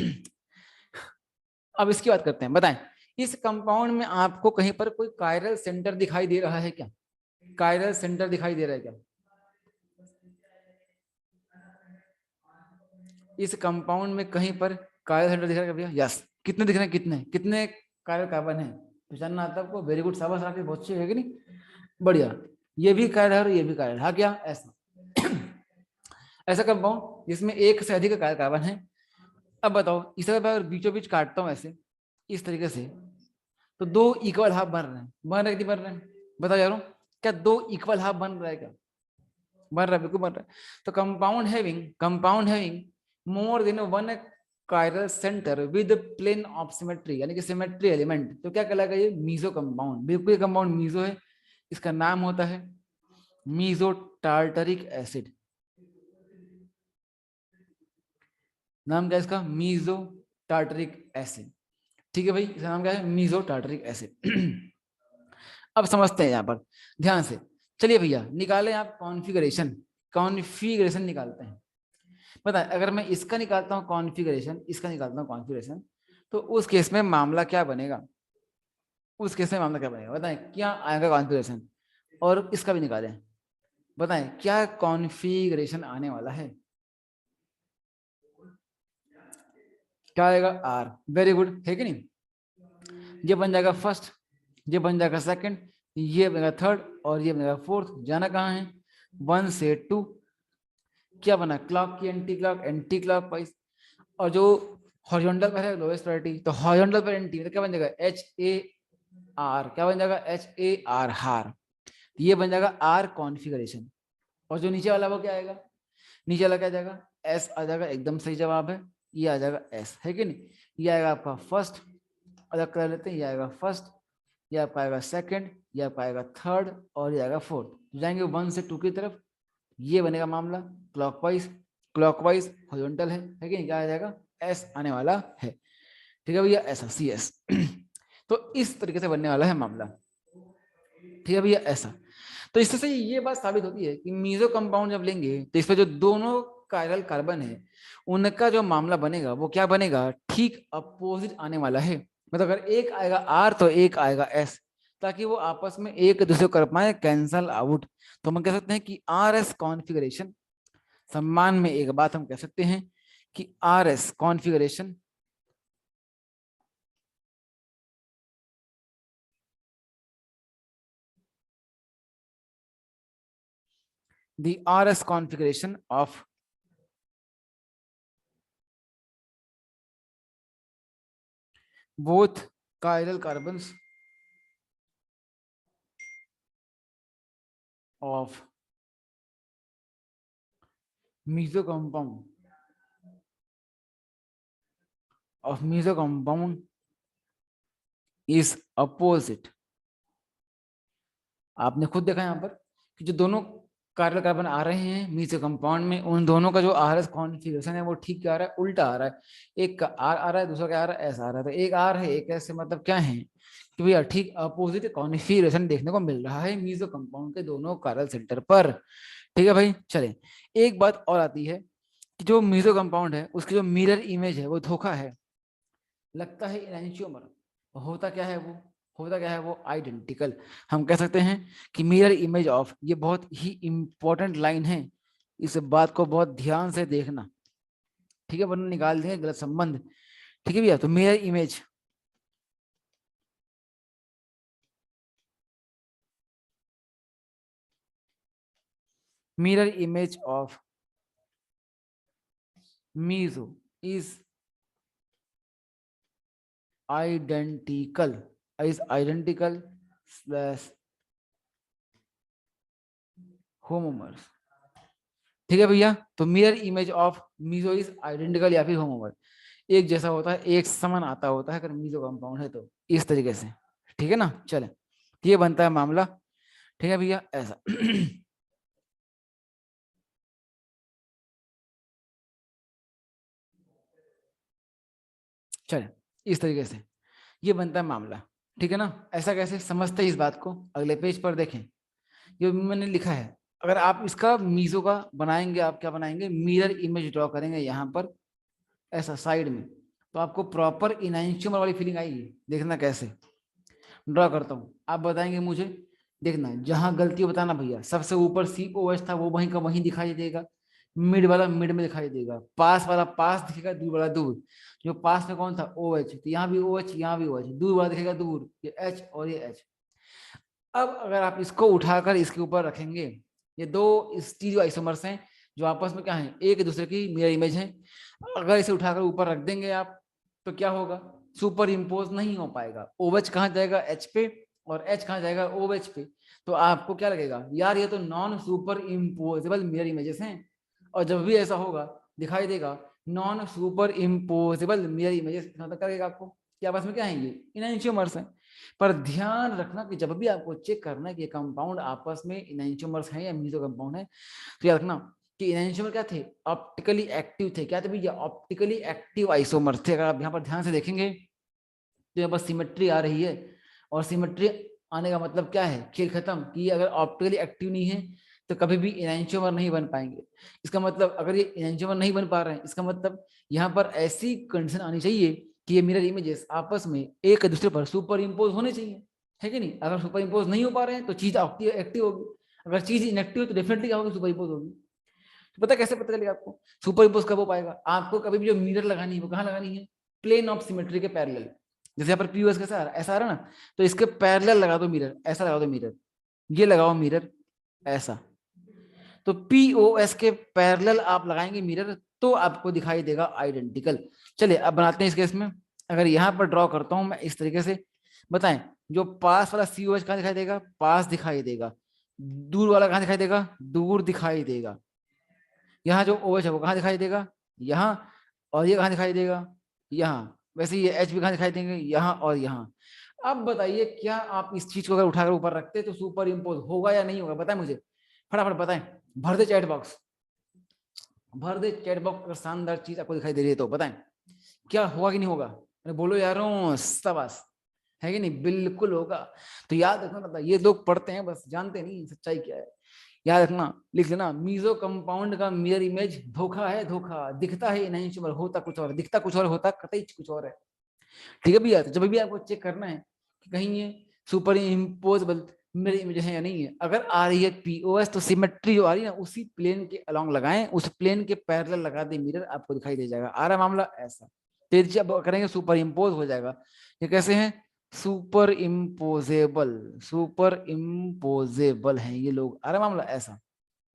अब इसकी बात करते हैं, बताएं इस कंपाउंड में आपको कहीं पर कोई कायरल सेंटर दिखाई दे रहा है क्या? कायरल सेंटर दिखाई दे रहा है क्या इस कंपाउंड में? कहीं पर कायरल सेंटर दिख रहा है क्या भैया? यस। कितने दिख रहे हैं, कितने कितने कायरल कार्बन है? पहचानना आता है आपको, वेरी गुड, शाबाश, राकेश, बहुत अच्छी है कि नहीं, बढ़िया। ये भी कायरल है और ये भी कायरल है, हाँ क्या ऐसा? ऐसा कंपाउंड जिसमें एक से अधिक कायरल कार्बन है। अब बताओ, इसे अगर बीचों बीच काटता हूं ऐसे, इस तरीके से, तो दो इक्वल हाफ बन रहे हैं, बन रहे कि नहीं बन रहे हैं? बताओ यारों, क्या दो इक्वल हाफ बन रहा है क्या? बन रहा है, बिल्कुल बन रहा है। तो compound having more than one chiral centre with plane of symmetry, यानी कि सिमेट्री एलिमेंट, तो क्या कहलाएगा ये? Meso compound. बिल्कुल ये कंपाउंड मीजो है। इसका नाम होता है मीजो टार्टरिक एसिड। नाम क्या है इसका? Meso tartaric acid. ठीक है भाई, इसका नाम क्या है? Meso tartaric acid. अब समझते हैं यहाँ पर ध्यान से। चलिए भैया, निकालें आप कॉन्फ़िगरेशन, कॉन्फ़िगरेशन निकालते हैं। बताएं, अगर मैं इसका निकालता हूँ कॉन्फ़िगरेशन, इसका निकालता हूँ कॉन्फ़िगरेशन, तो उस केस में मामला क्या बनेगा? उस केस में मामला क्या बनेगा, बताएं क्या आएगा कॉन्फ़िगरेशन? और इसका भी निकालें, बताएं क्या कॉन्फ़िगरेशन आने वाला है? क्या आएगा? आर। वेरी गुड, है कि नहीं? ये बन जाएगा फर्स्ट, ये बन जाएगा सेकंड, ये बनेगा थर्ड, और ये बनेगा फोर्थ। जाना कहाँ है? 1 से 2। क्या बना? क्लॉक की anti clock, anti clock wise. और जो हॉरिजॉन्टल पर है लोएस्ट प्रायोरिटी, तो हॉरिजॉन्टल पर एंटी मतलब क्या बन जाएगा HAR, क्या बन जाएगा HAR हार, ये बन जाएगा आर कॉन्फ़िगरेशन। और जो नीचे वाला वो क्या आएगा, नीचे वाला क्या आ जाएगा एस आ जाएगा, एकदम सही जवाब है, ये आ जाएगा एस, है कि नहीं। ये आएगा आपका फर्स्ट, अलग कर लेते हैं, ये आएगा फर्स्ट, ये आपका आएगा सेकंड, ये आपका आएगा थर्ड, और ये आएगा फोर्थ। जाएंगे 1 से 2 की तरफ, ये बनेगा मामला क्लॉकवाइज, क्लॉकवाइज हॉरिजॉन्टल है कि नहीं, क्या आ जाएगा एस आने वाला है। ठीक है भैया, ऐसा सी एस तो इस तरीके से बनने वाला है मामला। ठीक है भैया, ऐसा। तो इससे ये बात साबित होती है कि मीजो कंपाउंड जब लेंगे तो इसमें जो दोनों कायरल कार्बन है उनका जो मामला बनेगा वो क्या बनेगा, ठीक अपोजिट आने वाला है। मतलब अगर एक आएगा आर तो एक आएगा एस, ताकि वो आपस में एक दूसरे को कर पाए कैंसल आउट। तो हम कह सकते हैं कि आर एस कॉन्फिगरेशन, सम्मान में एक बात हम कह सकते हैं कि R S configuration the RS configuration of both chiral carbons of meso compound is opposite। आपने खुद देखा यहाँ पर कि जो दोनों कार्बन कार्बन आ रहे हैं मीसो कंपाउंड में, उन दोनों का जो आर एस कॉन्फ़िगरेशन है वो ठीक क्या आ रहा है, उल्टा आ रहा है। एक का आर आ रहा है, दूसरा क्या आ रहा है, एस आ रहा है। तो एक आर है एक एस से मतलब क्या है कि भैया ठीक अपोजिट कॉन्फ़िगरेशन देखने को मिल रहा है मीसो कंपाउंड के दोनों कार्बन सेंटर पर। ठीक है भाई, चले। एक बात और आती है कि जो मीसो कंपाउंड है उसकी जो मिरर इमेज है वो धोखा है, लगता है इनैनियोमर, होता क्या है वो, होता क्या है वो आइडेंटिकल। हम कह सकते हैं कि मिरर इमेज ऑफ, ये बहुत ही इंपॉर्टेंट लाइन है, इस बात को बहुत ध्यान से देखना। ठीक है, वरना निकाल देंगे गलत संबंध। ठीक है भैया, तो mirror image, mirror image of meso is identical, is identical slash homomers. ठीक है भैया, तो mirror image of meso is identical या फिर होमोमर, एक जैसा होता है, एक समान आता होता है अगर मीजो कंपाउंड है तो, इस तरीके से। ठीक है ना, चले, ये बनता है मामला। ठीक है भैया, ऐसा चले, इस तरीके से ये बनता है मामला। ठीक है ना, ऐसा कैसे समझते हैं इस बात को, अगले पेज पर देखें, ये मैंने लिखा है। अगर आप इसका मीजो का बनाएंगे, आप क्या बनाएंगे, मिरर इमेज ड्रॉ करेंगे यहाँ पर ऐसा साइड में, तो आपको प्रॉपर इनैनियोमर वाली फीलिंग आएगी। देखना कैसे ड्रॉ करता हूँ, आप बताएंगे मुझे। देखना, जहां गलती बताना भैया, सबसे ऊपर COH था वो वहीं का वहीं दिखाई देगा, मिड वाला मिड में दिखाई देगा, पास वाला पास दिखेगा, दूर वाला दूर। जो पास में कौन था OH, तो यहाँ भी OH यहाँ भी OH, दूर वाला दिखेगा दूर, ये H और ये H। अब अगर आप इसको उठाकर इसके ऊपर रखेंगे, ये दो स्टीरियो आइसोमर्स हैं जो आपस में क्या है, एक दूसरे की मिरर इमेज है। अगर इसे उठाकर ऊपर रख देंगे आप, तो क्या होगा, सुपर इम्पोज नहीं हो पाएगा। OH कहाँ जाएगा H पे, और H कहाँ जाएगा OH पे। तो आपको क्या लगेगा, यार ये तो non super imposable mirror images हैं। और जब भी ऐसा होगा दिखाई देगा non super imposable mirror images, मतलब क्या लगेगा आपको कि आपस में क्या है, ये इनैनियोमर्स हैं। पर ध्यान रखना कि जब भी आपको चेक करना है कि कंपाउंड आपस में इनैनियोमर्स हैं या मीजो कंपाउंड है, तो याद रखना कि इनैनियोमर क्या थे, ऑप्टिकली एक्टिव थे। क्या थे भैया, ऑप्टिकली एक्टिव आइसोमर थे। अगर आप यहाँ पर ध्यान से देखेंगे तो यहाँ पर सिमेट्री आ रही है, और सिमेट्री आने का मतलब क्या है, खेल खत्म, कि अगर ऑप्टिकली एक्टिव नहीं है तो कभी भी इनैनियोमर नहीं बन पाएंगे। इसका मतलब अगर ये इनैनियोमर नहीं बन पा रहे हैं, इसका मतलब यहाँ पर ऐसी कंडीशन आनी चाहिए कि ये मिरर इमेजेस आपस में एक दूसरे पर सुपर इम्पोज होने चाहिए, है कि नहीं। अगर सुपर इम्पोज नहीं हो पा रहे हैं तो चीज एक्टिव होगी, अगर चीज इनएक्टिव तो डेफिनेटली क्या होगी, सुपर इम्पोज होगी। तो पता कैसे पता चलेगा आपको सुपर इम्पोज कब हो पाएगा, आपको कभी भी जो मिरर लगानी है वो कहाँ लगानी है, प्लेन ऑफ सिमेट्री के पैरेलल। जैसे यहाँ पर POS कैसा आ रहा है, ऐसा आ रहा है ना, तो इसके पैरेलल लगा दो मिरर, ऐसा लगा दो मिरर, ये लगाओ मिरर ऐसा। तो POS के पैरेलल आप लगाएंगे मिरर, तो आपको दिखाई देगा आइडेंटिकल। चलिए अब बनाते हैं इस केस में। अगर यहाँ पर ड्रॉ करता हूं मैं इस तरीके से, बताएं जो पास वाला COH कहाँ दिखाई देगा, पास दिखाई देगा। दूर वाला कहाँ दिखाई देगा, दूर दिखाई देगा। यहाँ जो OH है वो कहाँ दिखाई देगा, यहाँ। और ये कहाँ दिखाई देगा, यहाँ। वैसे ये H भी कहाँ दिखाई देंगे, यहाँ और यहाँ। अब बताइए क्या आप इस चीज को अगर उठाकर ऊपर रखते तो सुपर इम्पोज होगा या नहीं होगा, बताएं मुझे, फटाफट बताएं। भर दे चैट बॉक्स, भर दे चैट बॉक्स। अगर शानदार चीज आपको दिखाई दे रही है तो बताएं क्या होगा कि नहीं होगा। अरे बोलो यारों, शाबाश, है कि नहीं, बिल्कुल होगा। तो याद रखना, मतलब ये लोग पढ़ते हैं बस, जानते नहीं सच्चाई क्या है। याद रखना, लिख लेना, मीजो कंपाउंड का मिरर इमेज धोखा है, धोखा। दिखता है नहीं, होता कुछ और, दिखता कुछ और, होता कतई कुछ और है। ठीक है भैया। तो जब भी आपको चेक करना है कि कहीं ये सुपर इम्पोजेबल मिरर इमेज है या नहीं है, अगर आ रही है POS तो सिमेट्री जो आ रही है ना उसी प्लेन के अलोंग लगाएं, उस प्लेन के पैरेलल लगा दे मिरर, आपको दिखाई दे जाएगा। आ रहा मामला ऐसा, तेज जब करेंगे सुपर इम्पोज हो जाएगा। ये कैसे है, सुपर इम्पोजेबल, सुपर इम्पोजेबल है ये लोग। आ रहा मामला ऐसा।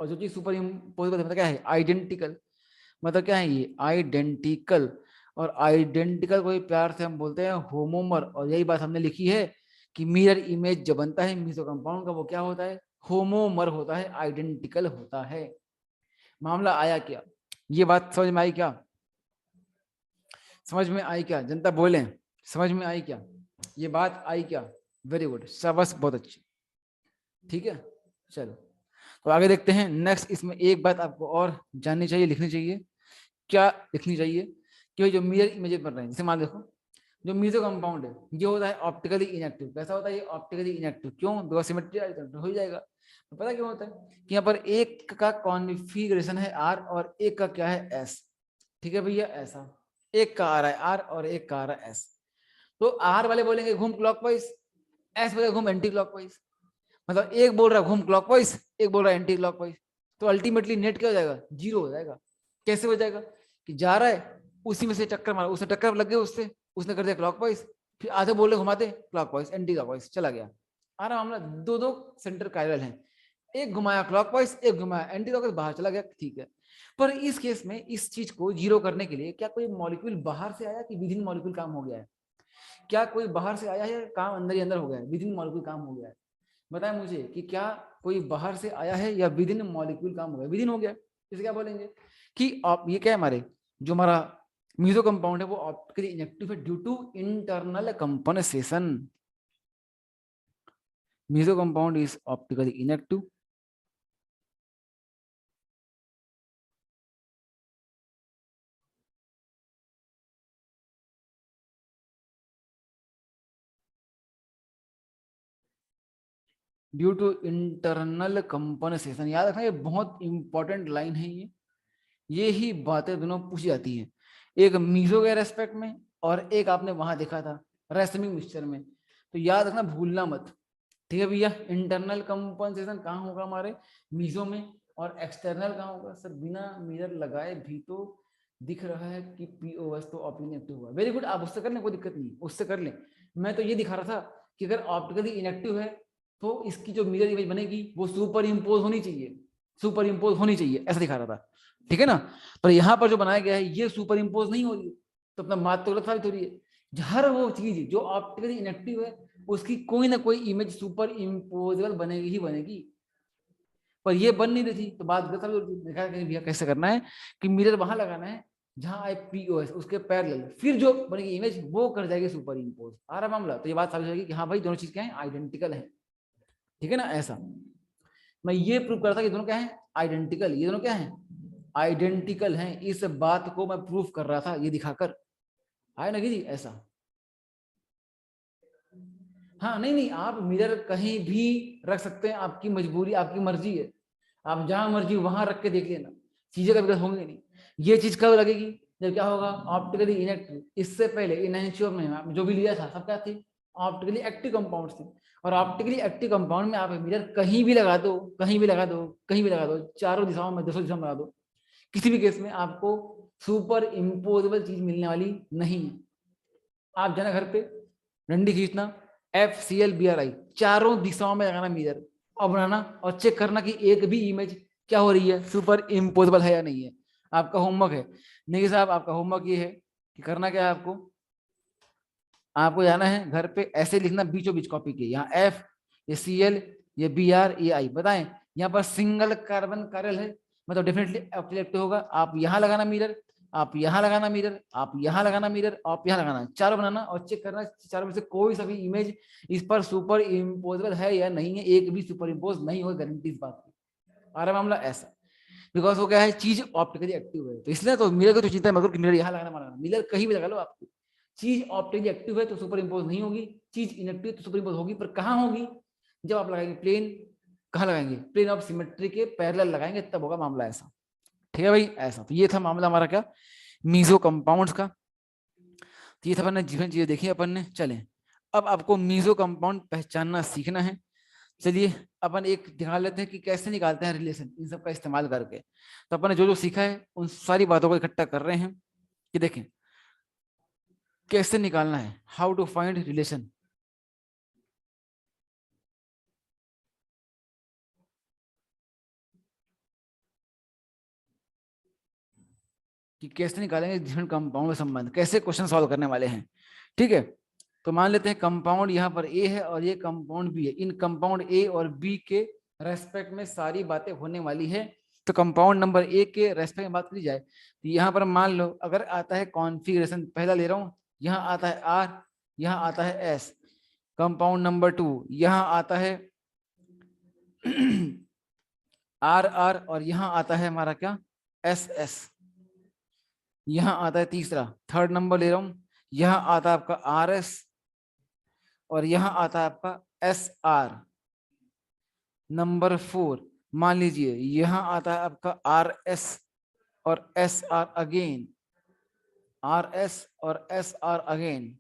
और जो चीज सुपर इम्पोजेबल मतलब क्या है, आइडेंटिकल। मतलब क्या है ये, आइडेंटिकल। और आइडेंटिकल को प्यार से हम बोलते हैं होमोमर। और यही बात हमने लिखी है कि मिरर इमेज जब बनता है मीजो कंपाउंड का वो क्या होता है, होमोमर होता है, आइडेंटिकल होता है। मामला आया क्या, ये बात समझ में आई क्या, समझ में आई क्या, जनता बोले, समझ में आई क्या, ये बात आई क्या। वेरी गुड, शाबाश, बहुत अच्छी। ठीक है, चलो तो आगे देखते हैं। नेक्स्ट इसमें एक बात आपको और जाननी चाहिए, लिखनी चाहिए। क्या लिखनी चाहिए कि जो मिरर इमेजेस बन रहे हैं, जैसे मान देखो जो मीजो कंपाउंड है ये होता है ऑप्टिकली इनएक्टिव। कैसा होता है ये, ऑप्टिकली इनएक्टिव। क्यों, बिकॉज सिमेट्री हो जाएगा। तो पता क्यों होता है कि यहाँ पर एक का कॉन्फ़िगरेशन है R और एक का क्या है S। ठीक है भैया, ऐसा एक का आ रहा है R और एक का आ रहा है S। तो R वाले बोलेंगे घूम क्लॉकवाइज, S बोलेगा घूम एंटी क्लॉकवाइज। मतलब एक बोल रहा है घूम क्लॉकवाइज, एक बोल रहा है एंटी क्लॉकवाइज। तो अल्टीमेटली नेट क्या हो जाएगा, 0 हो जाएगा। कैसे हो जाएगा कि जा रहा है उसी में से टक्कर मारा, उसने टक्कर लग गई उससे, उसने कर दिया क्लॉकवाइज, फिर आधे बोल रहे घुमाते क्लॉकवाइज, एंटी क्लॉकवाइज चला गया। आ रहा मामला, दो दो सेंटर कायरल हैं, एक घुमाया क्लॉकवाइज एक घुमाया एंटी क्लॉकवाइज, बाहर चला गया। ठीक है, पर इस केस में इस चीज को 0 करने के लिए क्या कोई मॉलिक्यूल बाहर से आया कि विदिन मॉलिक्यूल काम हो गया है, क्या कोई बाहर से आया है, काम अंदर ही अंदर हो गया है, विदिन मॉलिक्यूल काम हो गया है। बताएं मुझे कि क्या कोई बाहर से आया है या विदिन मॉलिक्यूल काम हो गया, विदिन हो गया। इसे क्या बोलेंगे कि आप ये क्या है, हमारे जो हमारा मीजो कंपाउंड है वो ऑप्टिकली इनएक्टिव है due to internal compensation. Meso compound is optically inactive due to internal compensation. याद रखना, ये बहुत इंपॉर्टेंट लाइन है। ये ही बातें दोनों पूछी जाती हैं, एक मीजो के रेस्पेक्ट में और एक आपने वहां देखा था रेसमिक मिक्सचर में। तो याद रखना, भूलना मत। ठीक है भैया, इंटरनल कंपनसेशन कहाँ होगा हमारे मीजो में, और एक्सटर्नल कहाँ होगा। सर बिना मिरर लगाए भी तो दिख रहा है कि POS तो ऑप्टिकली इनएक्टिव हुआ। वेरी गुड, आप उससे कर लें, कोई दिक्कत नहीं, उससे कर लें। मैं तो ये दिखा रहा था कि अगर ऑप्टिकली इनएक्टिव है तो इसकी जो मिरर इमेज बनेगी वो सुपर इम्पोज होनी चाहिए, सुपर इम्पोज होनी चाहिए, ऐसा दिखा रहा था। ठीक है ना, पर यहाँ पर जो बनाया गया है ये सुपर इम्पोज नहीं हो रही है, तो अपना बात तो गलत साबित हो रही है। हर वो चीज जो ऑप्टिकली इनएक्टिव है उसकी कोई ना कोई इमेज सुपर इम्पोजेबल बनेगी ही बनेगी, पर ये बन नहीं रही थी, तो बात गलत साबित हो रही थी। देखा कि भैया कैसे करना है कि मिरर वहां लगाना है जहां आए POS उसके पैरेलल, फिर जो बनेगी इमेज वो कर जाएगी सुपर इम्पोज। आ रहा मामला, तो ये बात साबित हो जाएगी कि हाँ भाई दोनों चीज क्या है, आइडेंटिकल है। ठीक है ना, ऐसा मैं ये प्रूव करता कि दोनों क्या है, आइडेंटिकल। ये दोनों क्या है, आइडेंटिकल हैं। इस बात को मैं प्रूफ कर रहा था ये दिखाकर, आया ना जी ऐसा। हाँ नहीं नहीं, आप मिरर कहीं भी रख सकते हैं, आपकी मजबूरी आपकी मर्जी है, आप जहां मर्जी वहां रख के देख लेना, चीजें कभी होंगी नहीं। ये चीज कब लगेगी, जब क्या होगा, ऑप्टिकली इनएक्टिव। इससे पहले इनएंशियोर में जो भी लिया था सब क्या थी, ऑप्टिकली एक्टिव कंपाउंड थी। और ऑप्टिकली एक्टिव कंपाउंड में आप मिरर कहीं भी लगा दो, कहीं भी लगा दो, कहीं भी लगा दो, चारों दिशाओं में, 200 दिशाओं में लगा दो, किसी भी केस में आपको सुपर इम्पोजेबल चीज मिलने वाली नहीं है। आप जाना घर पे, डंडी खींचना, FCL BRI, चारों दिशाओं में लगाना मिरर, और बनाना और चेक करना कि एक भी इमेज क्या हो रही है, सुपर इम्पोजेबल है या नहीं है। आपका होमवर्क है, नहीं साहब आपका होमवर्क ये है कि करना क्या है आपको जाना है घर पे ऐसे लिखना बीचों बीच कॉपी के, यहाँ एफ, ये Cl, ये Br, ये I। बताएं यहाँ पर सिंगल कार्बन कार्यल है, मतलब डेफिनेटली ऑक्टेट होगा। आप यहाँ लगाना मिरर, आप यहाँ लगाना मिरर, आप यहाँ लगाना मिरर, आप यहाँ लगाना, चारों बनाना और चेक करना चारों में से कोई सा भी इमेज इस पर सुपर इम्पोजेबल है या नहीं है। एक भी सुपर इम्पोज नहीं हो, गारंटी इस बात की। आ रहा मामला ऐसा, बिकॉज वो क्या है, चीज ऑप्टिकली एक्टिव है, तो इसलिए तो मिरर को तो चिंता मत करो कि मिरर यहाँ लगाना, मिरर कहीं भी लगा लो आपको। चीज ऑप्टिकली एक्टिव है तो सुपर इम्पोज नहीं होगी, चीज इनएक्टिव तो सुपर इम्पोज होगी। पर कहाँ होगी, जब आप लगाएंगे प्लेन, कहाँ लगाएंगे, प्लेन ऑफ सिमेट्री के पैरेलल लगाएंगे, तब होगा मामला ऐसा। ठीक है भाई, ऐसा। तो ये था मामला हमारा क्या, मीजो कंपाउंड्स का। तो ये था अपन ने जीवन चीजें देखी अपन ने। चले अब आपको मीजो कंपाउंड पहचानना सीखना है। चलिए अपन एक दिखा लेते हैं कि कैसे निकालते हैं रिलेशन इन सब का इस्तेमाल करके। तो अपन ने जो जो सीखा है उन सारी बातों को इकट्ठा कर रहे हैं कि देखें कैसे निकालना है, हाउ टू फाइंड रिलेशन। कि कैसे निकालेंगे डिफरेंट कंपाउंड का संबंध, कैसे क्वेश्चन सॉल्व करने वाले हैं। ठीक है, तो मान लेते हैं कंपाउंड यहाँ पर ए है और ये कंपाउंड बी है। इन कंपाउंड ए और बी के रेस्पेक्ट में सारी बातें होने वाली है। तो कंपाउंड नंबर ए के रेस्पेक्ट में बात करी जाए तो यहाँ पर मान लो अगर आता है कॉन्फ़िगरेशन, पहला ले रहा हूँ, यहाँ आता है आर, यहाँ आता है एस। कंपाउंड नंबर 2 यहाँ आता है आर आर और यहाँ आता है हमारा क्या, एस एस। यहाँ आता है तीसरा, थर्ड नंबर ले रहा हूं, यहाँ आता है आपका आर एस और यहाँ आता है आपका एस आर। नंबर 4 मान लीजिए यहाँ आता है आपका आर एस और S R again, R S और एस आर अगेन।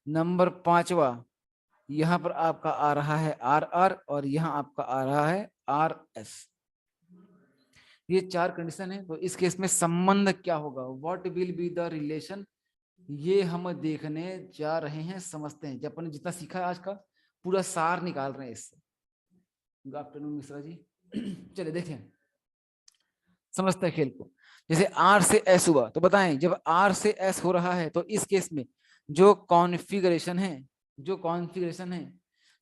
नंबर 5वां यहाँ पर आपका आ रहा है आर आर और यहाँ आपका आ रहा है आर एस। ये 4 कंडीशन है। तो इस केस में संबंध क्या होगा, what will be the relation, ये हम देखने जा रहे हैं, समझते हैं। जब अपन जितना सीखा है आज का पूरा सार निकाल रहे हैं इससे। Good afternoon Mishra ji. चलिए देखें, समझते हैं खेल को। जैसे आर से एस हुआ तो बताएं जब आर से एस हो रहा है तो इस केस में जो कॉन्फ़िगरेशन है, जो कॉन्फ़िगरेशन है,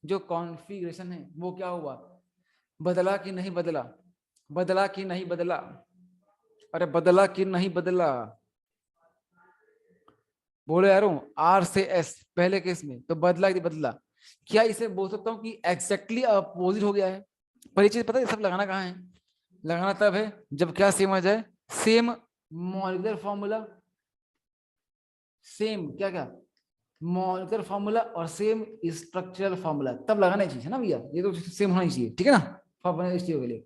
जो कॉन्फ़िगरेशन है वो क्या हुआ, बदला कि नहीं बदला, बदला कि नहीं बदला, अरे बदला कि नहीं बदला, बोलो यारो। आर से एस पहले केस में तो बदला कि बदला। क्या इसे बोल सकता हूँ कि एग्जैक्टली अपोजिट हो गया है। पर ये चीज पता है सब लगाना कहाँ है, लगाना तब है जब क्या सेम आ जाए, सेम मॉलिक्यूलर फॉर्मूला, सेम क्या क्या मॉलिक्यूलर फॉर्मूला और सेम स्ट्रक्चरल फॉर्मूला, तब लगाना चाहिए ना भैया, ये तो सेम होना चाहिए। ठीक है ना, फॉर्मूला इस चीज के लिए।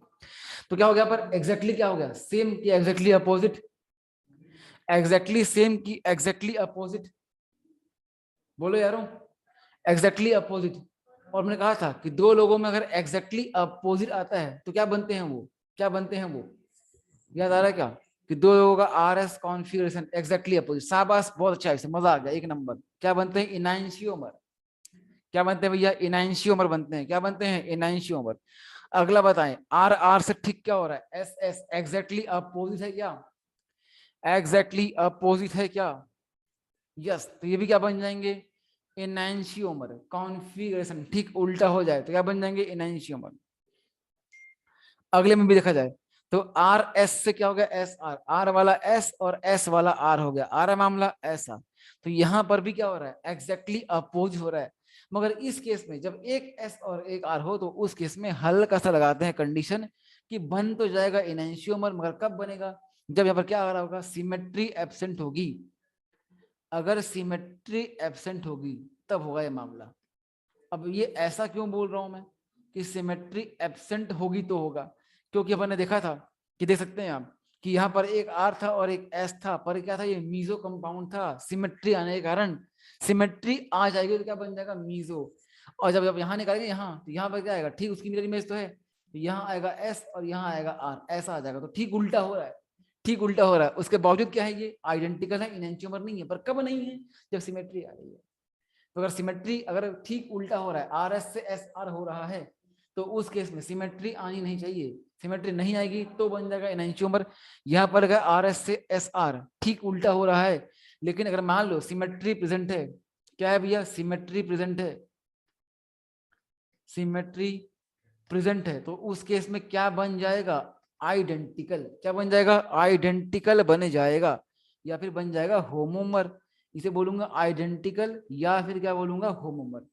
तो क्या हो गया पर एग्जैक्टली क्या हो गया, सेम की एग्जैक्टली अपोजिट, एग्जैक्टली सेम की एग्जैक्टली अपोजिट। बोलो यारो, एग्जैक्टली अपोजिट। और मैंने कहा था कि दो लोगों में अगर एग्जैक्टली अपोजिट आता है तो क्या बनते हैं वो, क्या बनते हैं वो, याद आ रहा है क्या, कि दो लोगों का R S configuration exactly opposite. शाबाश, बहुत अच्छा, इसे मजा आ गया, एक नंबर। क्या बनते हैं, इनैंशियोमर। क्या बनते हैं भैया, इनैंशियोमर बनते हैं। क्या बनते हैं, इनैंशियोमर। अगला बताएं, आर आर से ठीक क्या हो रहा है, एस एस एग्जैक्टली अपोजिट है क्या, एग्जैक्टली अपोजिट है क्या, यस। तो ये भी क्या बन जाएंगे, एनैंशियोमर। कॉन्फ़िगरेशन ठीक उल्टा हो जाए तो क्या बन जाएंगे, एनैंशियोमर। अगले में भी देखा जाए तो आर एस से क्या हो गया, एस आर, आर वाला एस और एस वाला आर हो गया, आ रहा है मामला ऐसा। तो यहां पर भी क्या हो रहा है, एग्जैक्टली अपोज हो रहा है। मगर इस केस में जब एक एस और एक आर हो तो उस केस में हल्का सा लगाते हैं कंडीशन कि बन तो जाएगा एनैंशियोमर, मगर कब बनेगा, जब यहाँ पर क्या आ रहा होगा, सिमेट्री एब्सेंट होगी। अगर सिमेट्री एब्सेंट होगी तब होगा ये मामला। अब ये ऐसा क्यों बोल रहा हूं मैं कि सिमेट्री एब्सेंट होगी तो होगा, क्योंकि अपन ने देखा था कि देख सकते हैं आप कि यहाँ पर एक आर था और एक एस था, पर क्या था, ये मीजो कंपाउंड था। सिमेट्री आने के कारण सिमेट्री आ जाएगी तो क्या बन जाएगा, मीजो। और जब जब यहाँ निकालेंगे यहाँ तो यहाँ पर क्या आएगा, ठीक उसकी मिरर इमेज तो है, तो यहाँ आएगा एस और यहाँ आएगा आर, ऐसा आ जाएगा। तो ठीक उल्टा हो रहा है, ठीक उल्टा हो रहा है। उसके बावजूद क्या है, ये आइडेंटिकल है, इनैंशियोमर नहीं है। पर कब नहीं है, जब सिमेट्री आ रही है। तो अगर सिमेट्री अगर ठीक उल्टा हो रहा है, आर एस से एस आर हो रहा है, तो उस केस में सिमेट्री आनी नहीं चाहिए, सिमेट्री नहीं आएगी तो बन जाएगा एनांशियोमर। यहाँ पर अगर आर एस से एस आर, ठीक उल्टा हो रहा है, लेकिन अगर मान लो सिमेट्री प्रेजेंट है, क्या है भैया, सिमेट्री प्रेजेंट है, सिमेट्री प्रेजेंट है, तो उस केस में क्या बन जाएगा, आइडेंटिकल। क्या बन जाएगा, आइडेंटिकल बन जाएगा, या फिर बन जाएगा होमोमर। इसे बोलूंगा आइडेंटिकल या फिर क्या बोलूंगा, होमोमर।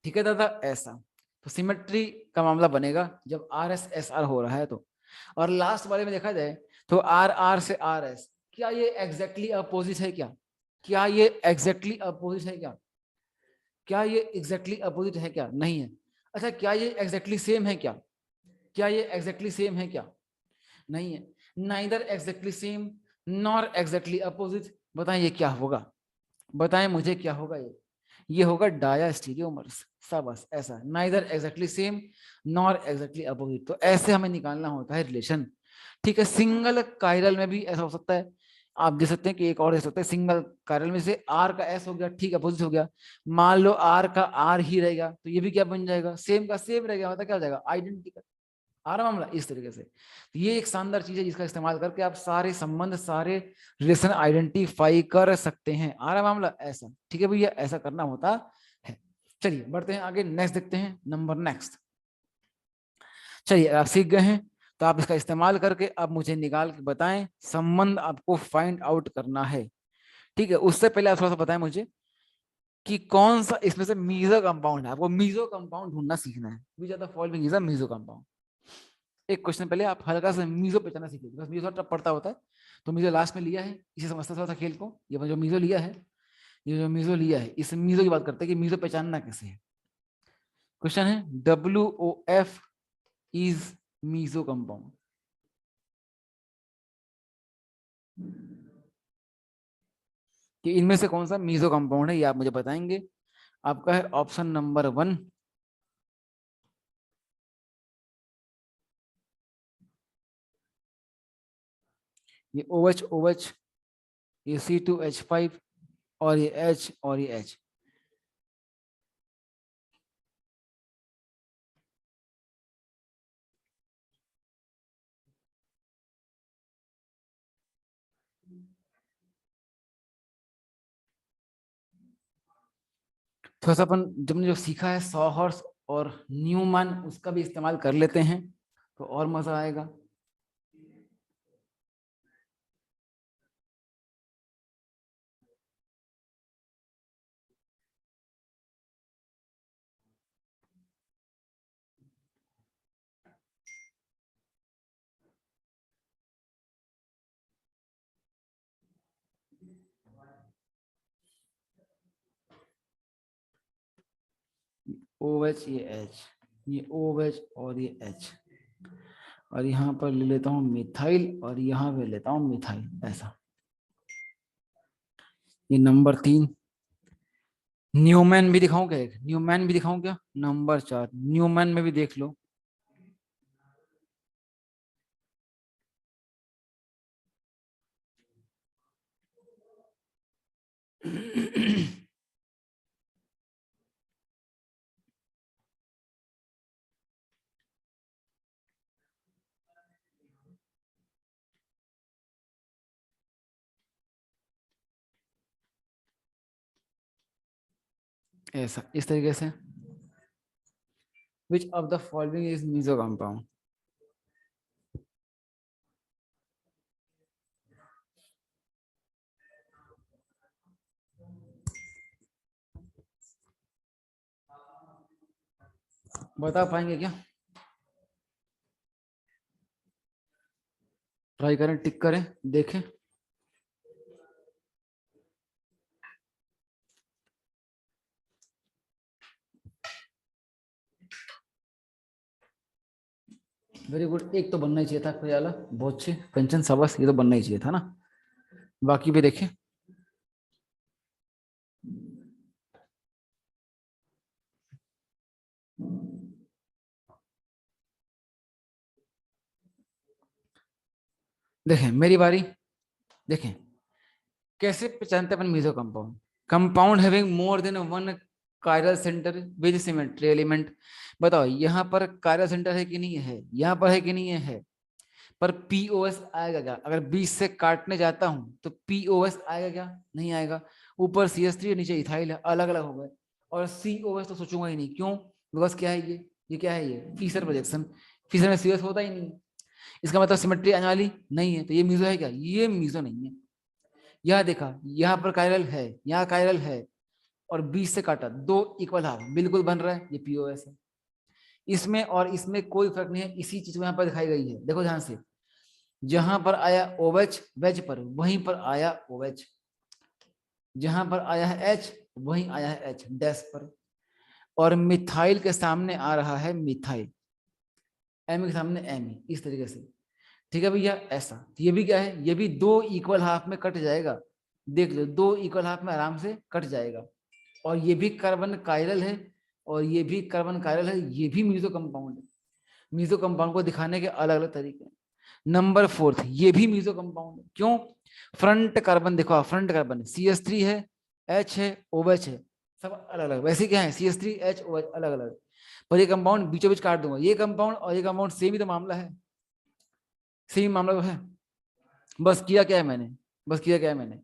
ठीक है दादा, ऐसा तो सिमेट्री का मामला बनेगा जब आर एस एस आर हो रहा है तो। और लास्ट वाले में देखा जाए तो आर आर से आर एस, क्या ये एग्जैक्टली अपोजिट है क्या, क्या ये एग्जैक्टली अपोजिट है क्या, क्या ये एग्जैक्टली अपोजिट है क्या, नहीं है। अच्छा, क्या ये एग्जैक्टली सेम है क्या, क्या ये एग्जैक्टली सेम है क्या, नहीं है। Neither exactly same nor exactly opposite, बताएं ये क्या होगा, बताएं मुझे क्या होगा, ये होगा डायास्टीरियोमर्स। बस ऐसा, neither exactly same nor exactly opposite, तो ऐसे हमें निकालना होता है रिलेशन। ठीक है, सिंगल कायरल में भी ऐसा हो सकता है, आप देख सकते हैं कि एक और दे सकते हैं, सिंगल कायरल में से आर का एस हो गया, ठीक अपोजिट हो गया, मान लो आर का आर ही रहेगा, तो ये भी क्या बन जाएगा, सेम का सेम रहेगा, मतलब क्या हो जाएगा, आइडेंटिकल। आ रहा मामला इस तरीके से। तो ये एक शानदार चीज है जिसका इस्तेमाल करके आप सारे संबंध, सारे रिलेशन आइडेंटिफाई कर सकते हैं। आ रहा मामला ऐसा, ठीक है भैया, ऐसा करना होता है। चलिए बढ़ते हैं आगे, नेक्स्ट देखते हैं, नंबर नेक्स्ट। चलिए आप सीख गए हैं, तो आप इसका इस्तेमाल करके अब मुझे निकाल के बताएं, संबंध आपको फाइंड आउट करना है। ठीक है, उससे पहले आप थोड़ा सा बताएं मुझे कि कौन सा इसमें से मीजो कंपाउंड है। आपको मीजो कंपाउंड ढूंढना सीखना है, which are the following is a meso compound. एक क्वेश्चन पहले आप हल्का सा मीजो पहचाना सीखिए, बिकॉज मीजो थोड़ा पड़ता होता है, तो मीजो लास्ट में लिया है, इसे समझता थोड़ा सा खेल को। ये जो मीजो लिया है, ये जो मीजो लिया है, इस मीजो की बात करते हैं कि मीजो पहचानना कैसे है। क्वेश्चन है, WOF इज मीजो कंपाउंड। कि इनमें से कौन सा मीजो कंपाउंड है, ये आप मुझे बताएंगे। आपका है ऑप्शन नंबर 1, ये OH OH, ये C2H5, और ये H और ये H। थोड़ा सा अपन जब जो सीखा है सॉहर्स और न्यूमैन, उसका भी इस्तेमाल कर लेते हैं तो और मजा आएगा। OH, ये H, ये OH और ये H, और यहाँ पर ले लेता हूँ मिथाइल, और यहाँ पे लेता हूँ मिथाइल, ऐसा। ये नंबर 3, न्यूमैन भी दिखाऊं क्या, एक न्यूमैन भी दिखाऊं क्या, नंबर 4, न्यूमैन में भी देख लो। ऐसा, इस तरीके से, which of the following is meso compound. बता पाएंगे क्या, ट्राई करें, टिक करें, देखें। वेरी गुड, एक तो बनना ही चाहिए था कोयाला, बहुत अच्छे कंचन सबस, ये तो बनना ही चाहिए था ना। बाकी भी देखें। देखें मेरी बारी, देखें कैसे पहचानते हैं अपन meso compound. Compound having more than one chiral centre with symmetry element. बताओ यहाँ पर कायरल सेंटर है कि नहीं है, यहाँ पर है कि नहीं है, पर पीओएस आएगा क्या? अगर 20 से काटने जाता हूं तो पीओएस आएगा क्या? नहीं आएगा। ऊपर CH3 नीचे इथाइल है, अलग अलग हो गए। और COS तो सोचूंगा ही नहीं, क्यों? बिकॉज क्या है ये क्या है, ये फीसर प्रोजेक्शन, फीसर में COS होता ही नहीं है। इसका मतलब सिमेट्री आने वाली नहीं है, तो ये मीजो है क्या? ये मीजो नहीं है। यहाँ देखा, यहाँ पर कायरल है, यहाँ कायरल है, और 20 से काटा, दो इक्वल हाफ बिल्कुल बन रहा है, ये पीओएस है। इसमें और इसमें कोई फर्क नहीं है, इसी चीज को यहाँ पर दिखाई गई है, देखो ध्यान से। जहां पर आया OH वेज पर, वहीं पर आया OH, जहां पर आया है H वहीं आया है H डैश पर, और मिथाइल के सामने आ रहा है मिथाइल, M के सामने M, इस तरीके से। ठीक है भैया, ऐसा। तो ये भी क्या है, ये भी दो इक्वल हाफ में कट जाएगा, देख लो, दो इक्वल हाफ में आराम से कट जाएगा। और ये भी कार्बन कायरल है, और ये भी कार्बन कायरल है, ये भी मीजो कंपाउंड है। मीजो कंपाउंड को दिखाने के अलग अलग तरीके हैं। नंबर 4, ये भी मीजो कंपाउंड है, क्यों? फ्रंट कार्बन देखो, फ्रंट कार्बन CH3 है, H है, OH है, सब अलग अलग। वैसे क्या है, CH3 H OH अलग अलग, पर ये कंपाउंड बीचों बीच काट दूंगा, ये कंपाउंड और ये कंपाउंड सेम ही तो मामला है, सेम मामला तो है। बस किया क्या है मैंने, बस किया क्या है मैंने,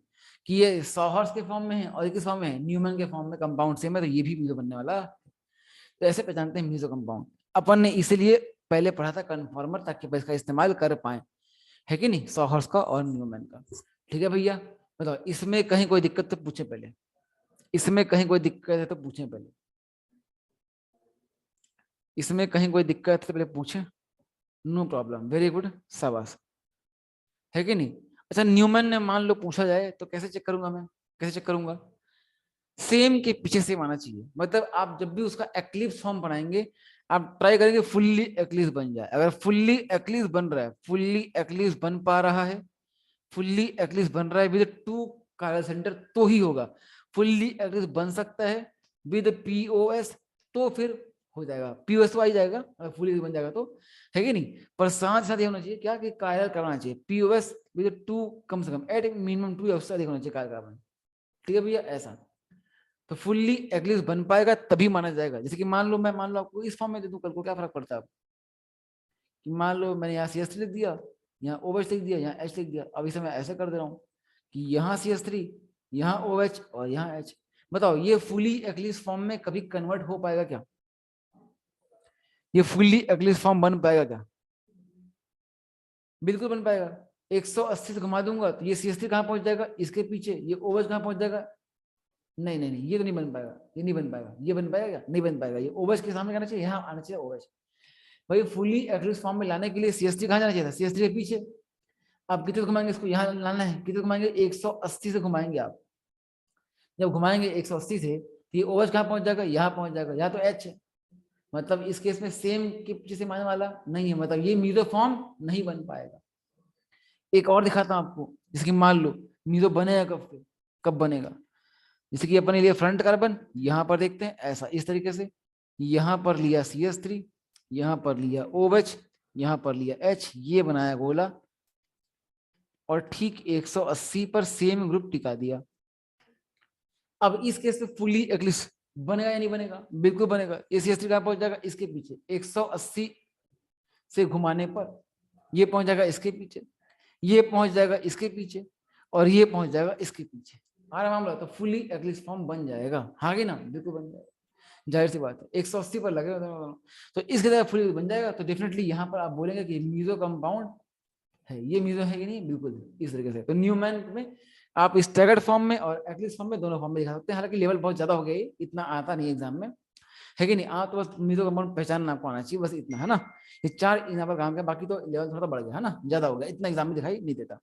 कि ये सॉहर्स के फॉर्म में है और ये किस फॉर्म में है, न्यूमैन के फॉर्म में कंपाउंड सेम है, तो ये भी मीजो बनने वाला। तो ऐसे पहचानते हैं मीजो कंपाउंड। अपन ने इसीलिए पहले पढ़ा था कन्फॉर्मर, ताकि इसका इस्तेमाल कर पाए, है कि नहीं, सॉहर्स का और न्यूमैन का। ठीक है भैया, बताओ इसमें कहीं कोई दिक्कत तो पूछे पहले, इसमें कहीं कोई दिक्कत है तो पूछे पहले, इसमें कहीं कोई दिक्कत है तो पहले पूछे। नो प्रॉब्लम, वेरी गुड, शाबाश, है कि नहीं। अच्छा, न्यूमैन ने मान लो पूछा जाए तो कैसे चेक करूंगा मैं, कैसे चेक करूंगा? सेम के पीछे सेम आना चाहिए, मतलब आप जब भी उसका एक्लिप्स फॉर्म बनाएंगे, आप ट्राई करेंगे फुल्ली एक्लिप्स बन जाए। अगर फुल्ली एक्लिप्स बन रहा है, फुल्ली एक्लिप्स बन पा रहा है, फुल्ली एक्लिप्स बन रहा है विद 2 कायरल सेंटर तो ही होगा। फुल्ली एक्लिप्स बन सकता है विद पीओएस, तो फिर हो जाएगा, पीओएस तो आ ही जाएगा अगर फुल्ली बन जाएगा तो, है कि नहीं। पर साथ साथ ये होना चाहिए क्या, कि कायरल करना चाहिए पीओएस विद 2, कम से कम एट मिनिमम 2 या उससे अधिक होना चाहिए कायरल कार्बन। ठीक है भैया, ऐसा। तो फुल्ली एक्लिप्स बन पाएगा तभी माना जाएगा। जैसे कि मान लो आपको इस फॉर्म में दे दूं, कल को क्या फर्क पड़ता है? कि मान लो मैंने यहाँ CH3 लिख दिया, यहाँ OH लिख दिया, यहाँ H लिख दिया, अब इसे मैं ऐसे कर दे रहा हूँ कि यहाँ CH3, यहाँ OH और यहाँ H। बताओ ये फुली एक्लिप्स फॉर्म में कभी कन्वर्ट हो पाएगा क्या? ये फुली एक्लिप्स फॉर्म बन पाएगा क्या? बिल्कुल बन पाएगा। 180 से घुमा दूंगा तो ये CH3 कहाँ पहुंच जाएगा, इसके पीछे, ये OH कहाँ पहुंच जाएगा? नहीं नहीं नहीं, ये तो नहीं बन पाएगा, ये नहीं बन पाएगा, ये बन पाएगा क्या? नहीं बन पाएगा। ये OH के सामने आना चाहिए, यहाँ आना चाहिए OH। भाई फुली एक्लिप्स फॉर्म में लाने के लिए CH3 कहाँ जाना चाहिए था? CH3 के पीछे। आप कितने घुमाएंगे इसको, यहाँ लाना है, कितने घुमाएंगे? 180 से घुमाएंगे आप। जब घुमाएंगे 180 से तो ये OH कहाँ पहुंच जाएगा, यहाँ पहुंच जाएगा, यहाँ तो H है। मतलब इस केस में सेम के पीछे से मानने वाला नहीं है, मतलब ये मीजो फॉर्म नहीं बन पाएगा। एक और दिखाता हूँ आपको, जैसे कि मान लो मीजो बनेगा कब, कब बनेगा? जैसे कि अपने लिए फ्रंट कार्बन, यहाँ पर देखते हैं ऐसा, इस तरीके से, यहाँ पर लिया CH3, यहाँ पर लिया OH, यहाँ पर लिया H, ये बनाया गोला, और ठीक 180 पर सेम ग्रुप टिका दिया। अब इस केस में फुली एक्लिप्स बनेगा या नहीं बनेगा? बिल्कुल बनेगा। ये CH3 कहाँ पहुंच जाएगा, इसके पीछे, 180 से घुमाने पर ये पहुंच जाएगा इसके पीछे, ये पहुंच जाएगा इसके पीछे, और ये पहुंच जाएगा इसके पीछे। हमारा मामला तो फुली एक्लिप्स फॉर्म बन जाएगा, हाँ कि ना, बिल्कुल बन जाएगा, जाहिर सी बात है। 180 पर लगे तो इसके जगह फुली बन जाएगा, तो डेफिनेटली यहाँ पर आप बोलेंगे कि मीजो कंपाउंड है, ये मीजो है कि नहीं, बिल्कुल इस तरीके से। तो न्यूमैन में आप स्टैगर्ड फॉर्म में और एक्लिप्स फॉर्म में, दोनों फॉर्म में दिखा सकते हैं। हालांकि लेवल बहुत ज्यादा हो गया, इतना आता नहीं एग्जाम में, है कि नहीं। आप तो बस मीजो कंपाउंड पहचानना आपको आना चाहिए, बस इतना है ना। ये 4 यहाँ पर काम का, बाकी तो लेवल थोड़ा बढ़ गया है ना, ज्यादा हो गया, इतना एग्जाम में दिखाई नहीं देता।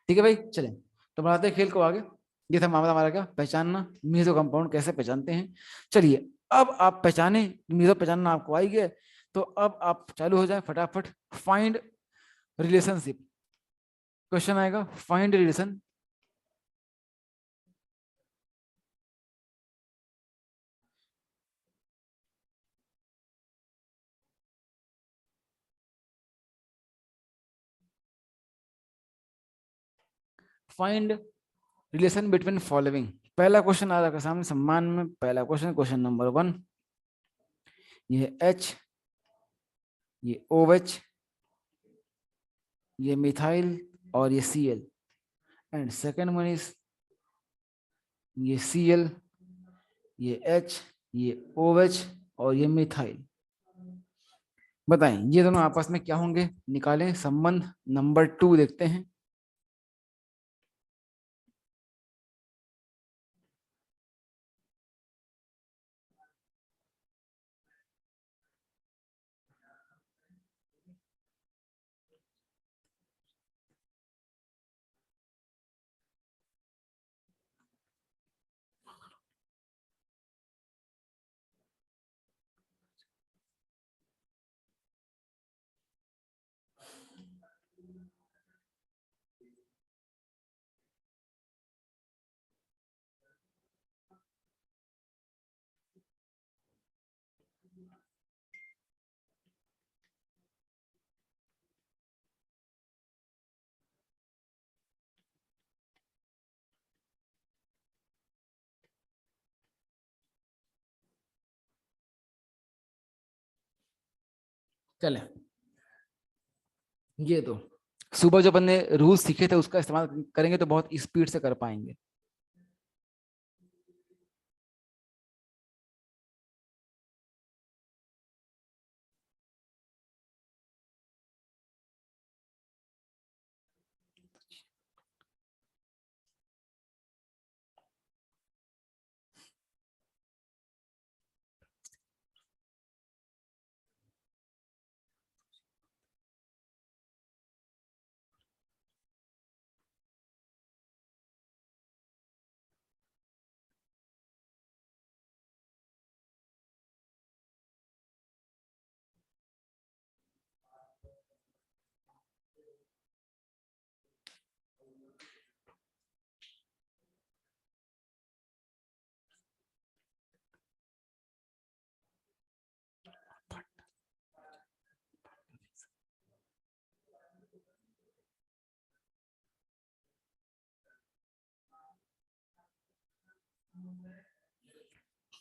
ठीक है भाई, चलें तो बढ़ाते हैं खेल को आगे। ये था मामला हमारा, क्या पहचानना, मीजो कंपाउंड कैसे पहचानते हैं। चलिए, अब आप पहचाने, मीजो पहचानना आपको आई गया, तो अब आप चालू हो जाए फटाफट। फाइंड रिलेशनशिप, क्वेश्चन आएगा, find relation. Find relation between following. पहला क्वेश्चन आ रहा है सामने सम्मान में, पहला क्वेश्चन, क्वेश्चन नंबर 1, ये H, ये OH, ये मिथाइल और ये Cl, and second one is ये Cl, ये H, ये OH और ये मिथाइल। बताएं ये दोनों आपस में क्या होंगे, निकालें संबंध। नंबर 2 देखते हैं। चले, ये तो सुबह जो अपन ने रूल सीखे थे उसका इस्तेमाल करेंगे तो बहुत स्पीड से कर पाएंगे।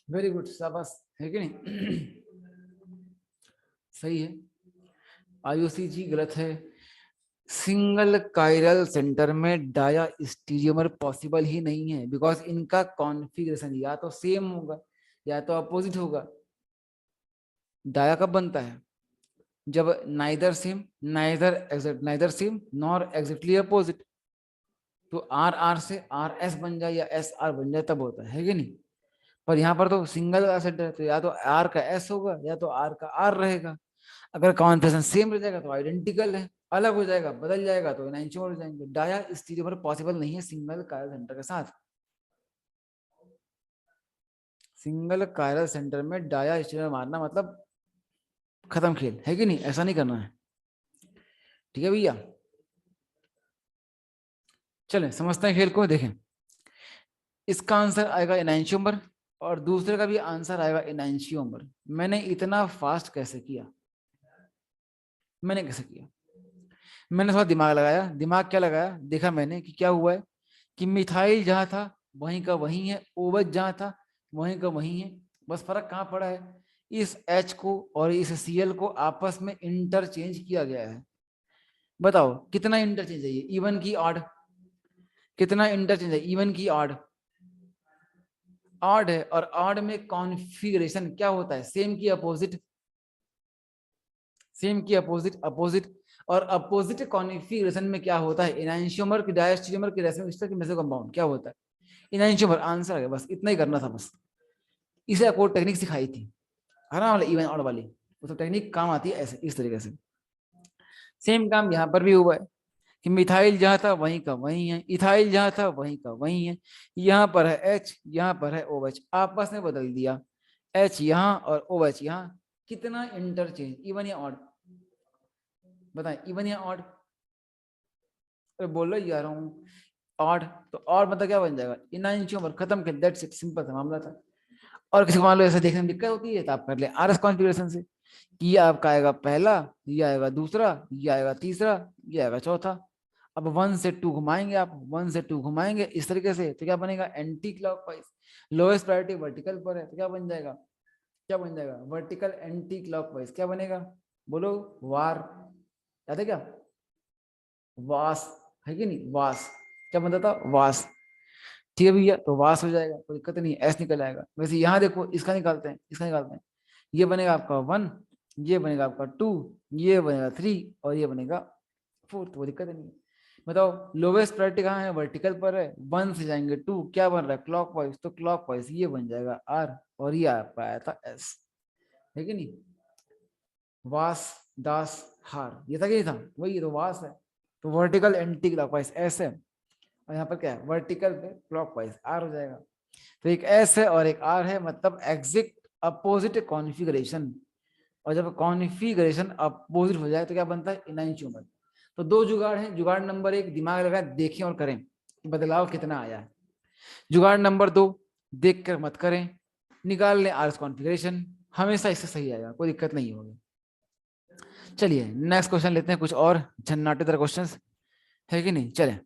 वेरी गुड, शाबाश, है कि नहीं? सही है। आयुषी जी गलत है। सिंगल कायरल सेंटर में डाया स्टीरियोमर पॉसिबल ही नहीं है, बिकॉज इनका कॉन्फ़िगरेशन या तो सेम होगा या तो अपोजिट होगा। डाया कब बनता है? जब neither same, neither same nor exactly opposite. तो आर आर से आर एस बन जाए या एस आर बन जाए तब होता है कि नहीं? पर यहाँ पर तो सिंगल का सेट है, तो या तो आर का एस होगा या तो आर का आर रहेगा। अगर कॉन्फिगरेशन सेम रह जाएगा तो आइडेंटिकल है, अलग हो जाएगा, बदल जाएगा तो एनांशियोमर हो जाएंगे। डाया स्टीरियोमर पॉसिबल नहीं है सिंगल कायरल सेंटर के साथ। सिंगल कायरल सेंटर में डाया स्टीरियोमर मारना मतलब खत्म खेल, है कि नहीं? ऐसा नहीं करना है, ठीक है भैया? चलें समझते हैं खेल को। देखें, इसका आंसर आएगा एनांशियोमर और दूसरे का भी आंसर आएगा एनांशियोमर। मैंने इतना फास्ट कैसे किया? मैंने कैसे किया? मैंने थोड़ा दिमाग लगाया। दिमाग क्या लगाया? देखा मैंने कि क्या हुआ है कि मिथाइल जहां था वहीं का वहीं है, ओवच जहां था वहीं का वहीं है। बस फर्क कहाँ पड़ा है? इस H को और इस Cl को आपस में इंटरचेंज किया गया है। बताओ कितना इंटरचेंज है? ये इवन की ऑड? कितना इंटरचेंज है? इवन की ऑड? ऑड है। और ऑड में कॉन्फ़िगरेशन क्या होता है? सेम की अपोजिट, सेम की अपोजिट, अपोजिट। और अपोजिट कॉन्फ़िगरेशन में क्या होता है? एनांशियोमर की डायस्टीरियोमर की रेसिमिक एस्टर की मेसो कंपाउंड क्या होता है? एनांशियोमर। आंसर है, बस इतना ही करना था बस। इसे कोड टेक्निक सिखाई थी, है ना, वाला इवन ऑड वाली। वो तो टेक्निक काम आती है ऐसे, इस तरीके से। सेम काम यहाँ पर भी हुआ है कि मिथाइल जहां था वहीं का वहीं है, इथाइल जहां था वहीं का वहीं है। यहाँ पर है H, यहाँ पर है OH, आपस में बदल दिया। H यहाँ और OH यहाँ। कितना इंटरचेंज? इवन या ऑड? बताएं, इवन या ऑड? अरे बोलो जा रहा हूँ ऑड। तो ऑड मतलब क्या बन जाएगा? इनइंशियोमर। खत्म कर, दैट्स इट, सिंपल सा मामला था। और किसी को मान लो ऐसा देखने में दिक्कत होती है तो आप कर ले आरएस कॉन्फ़िगरेशन से। ये आपका आएगा पहला, ये आएगा दूसरा, ये आएगा तीसरा, ये आएगा चौथा। अब 1 से 2 घुमाएंगे, आप 1 से 2 घुमाएंगे इस तरीके से, तो क्या बनेगा, anti clockwise. Lowest priority vertical पर है, तो क्या बन जाएगा, क्या बन जाएगा, वर्टिकल एंटी क्लॉकवाइज। क्या बनेगा, बोलो, वार। याद है क्या, वास, है कि नहीं, वास। क्या बनता था, वास। ठीक है भैया, तो वास हो जाएगा, कोई दिक्कत नहीं, एस निकल आएगा। वैसे यहाँ देखो, इसका निकालते हैं, इसका निकालते हैं। ये बनेगा आपका 1, ये बनेगा आपका 2, ये बनेगा 3 और ये बनेगा 4, तो वो दिक्कत नहीं है। बताओ लोवेस्ट प्रायोरिटी कहाँ है, वर्टिकल पर है, 1 से जाएंगे 2, क्या बन रहा है, क्लॉकवाइज, तो क्लॉकवाइज ये बन जाएगा आर, और ये आपका आया था एस, है कि नहीं। वास, दास, हार, ये था कि नहीं था, वही तो वास है। तो वर्टिकल एंटी क्लॉकवाइज एस है, और यहाँ पर क्या है, वर्टिकल पे क्लॉकवाइज आर हो जाएगा। तो एक एस है और एक आर है, मतलब एग्जैक्ट अपोजिट कॉन्फ़िगरेशन। और जब कॉन्फ़िगरेशन अपोजिट हो जाए तो क्या बनता है, इनैंशियोमर। तो दो जुगाड़ हैं, जुगाड़ नंबर 1 दिमाग लगाए देखें और करें, बदलाव कितना आया है। जुगाड़ नंबर 2 देख कर मत करें, निकाल लें आर कॉन्फ़िगरेशन, हमेशा इससे सही आएगा, कोई दिक्कत नहीं होगी। चलिए नेक्स्ट क्वेश्चन लेते हैं, कुछ और झन्नाटेदार क्वेश्चंस, है कि नहीं। चलें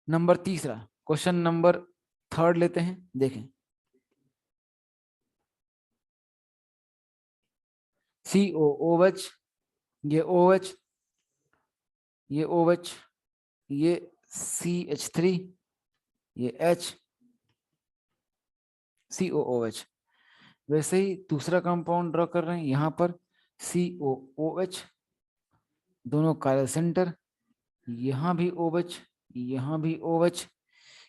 नंबर तीसरा, क्वेश्चन नंबर 3 लेते हैं, देखें। COOH, ये OH, ये OH, ये CH3, ये H, COOH। वैसे ही दूसरा कंपाउंड ड्रॉ कर रहे हैं यहाँ पर, COOH, दोनों काले सेंटर, यहाँ भी OH, यहाँ भी OH,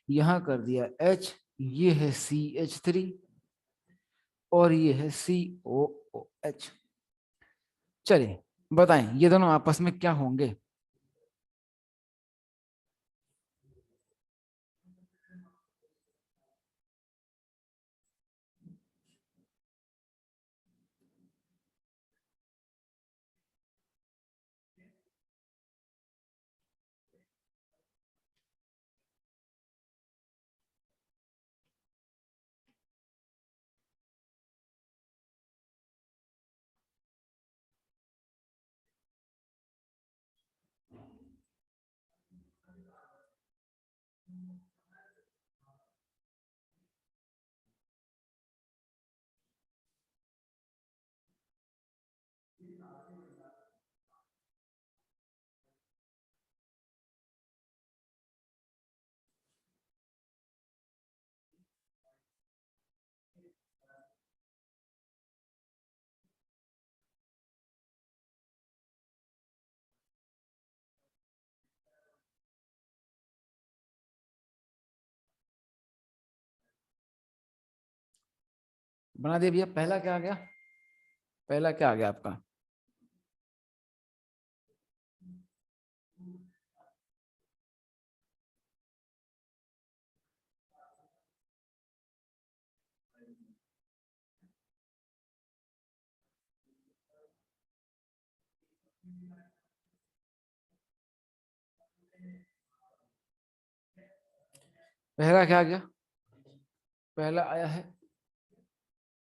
यहाँ कर दिया H, ये है CH3 और ये है COOH। चलिए बताएं ये दोनों आपस में क्या होंगे। बना दिया भैया, पहला क्या आ गया, पहला क्या आ गया आपका, पहला क्या आ गया, पहला आया है,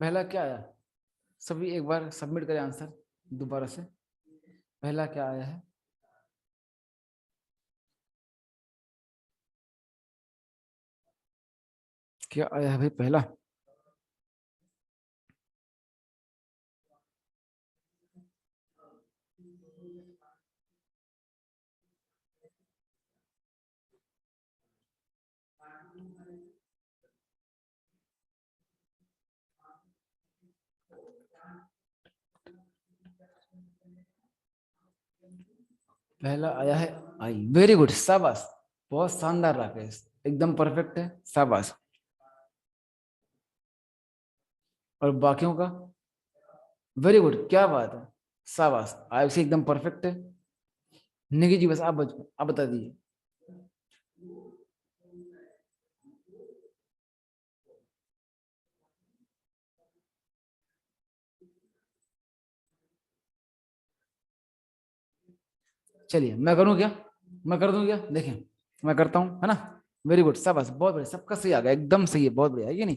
पहला क्या आया, सभी एक बार सबमिट करें आंसर दोबारा से। पहला क्या आया है, क्या आया है भाई पहला, पहला आया है आई, वेरी गुड, शाबाश, बहुत शानदार राकेश, एकदम परफेक्ट है, शाबाश। और बाकियों का, वेरी गुड, क्या बात है, शाबाश, आयुषी एकदम परफेक्ट है। निकी जी बस आप बता दीजिए। चलिए मैं करूं क्या, मैं कर दूं क्या, देखें मैं करता हूं, है ना। वेरी गुड, शाबाश, बहुत बढ़िया, सबका सही आ गया, एकदम सही है, बहुत बढ़िया है कि नहीं।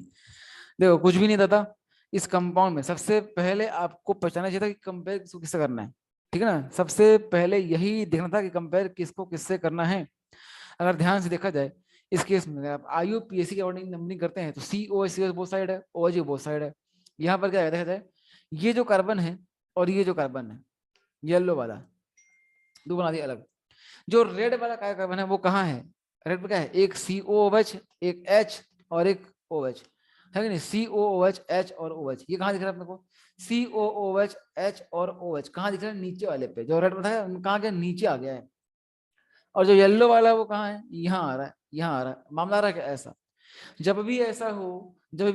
देखो कुछ भी नहीं था, इस कंपाउंड में सबसे पहले आपको पहचानना चाहिए था कि कंपेयर किससे करना है। ठीक है ना। सबसे पहले यही देखना था कि कंपेयर किसको किससे करना है। अगर ध्यान से देखा जाए इस केस में आप IUPAC के अकॉर्डिंग नंबरिंग करते हैं तो COH बोथ साइड है, OH बोथ साइड है। यहाँ पर क्या है देखा जाए, ये जो कार्बन है और ये जो कार्बन है येलो वाला, दो बना दिया अलग। जो रेड वाला कार्बन है वो कहाँ है, रेड पे क्या है, एक COOH, एक H और एक OH, है कि नहीं। COOH, H और OH, ये कहाँ दिख रहा है अपने को, COOH, H और OH कहाँ दिख रहा है, नीचे वाले पे। जो रेड बताया कहाँ गया, नीचे आ गया है। और जो येलो वाला है वो कहाँ है, यहाँ आ रहा है, यहाँ आ रहा है। मामला आ रहा है क्या ऐसा। जब भी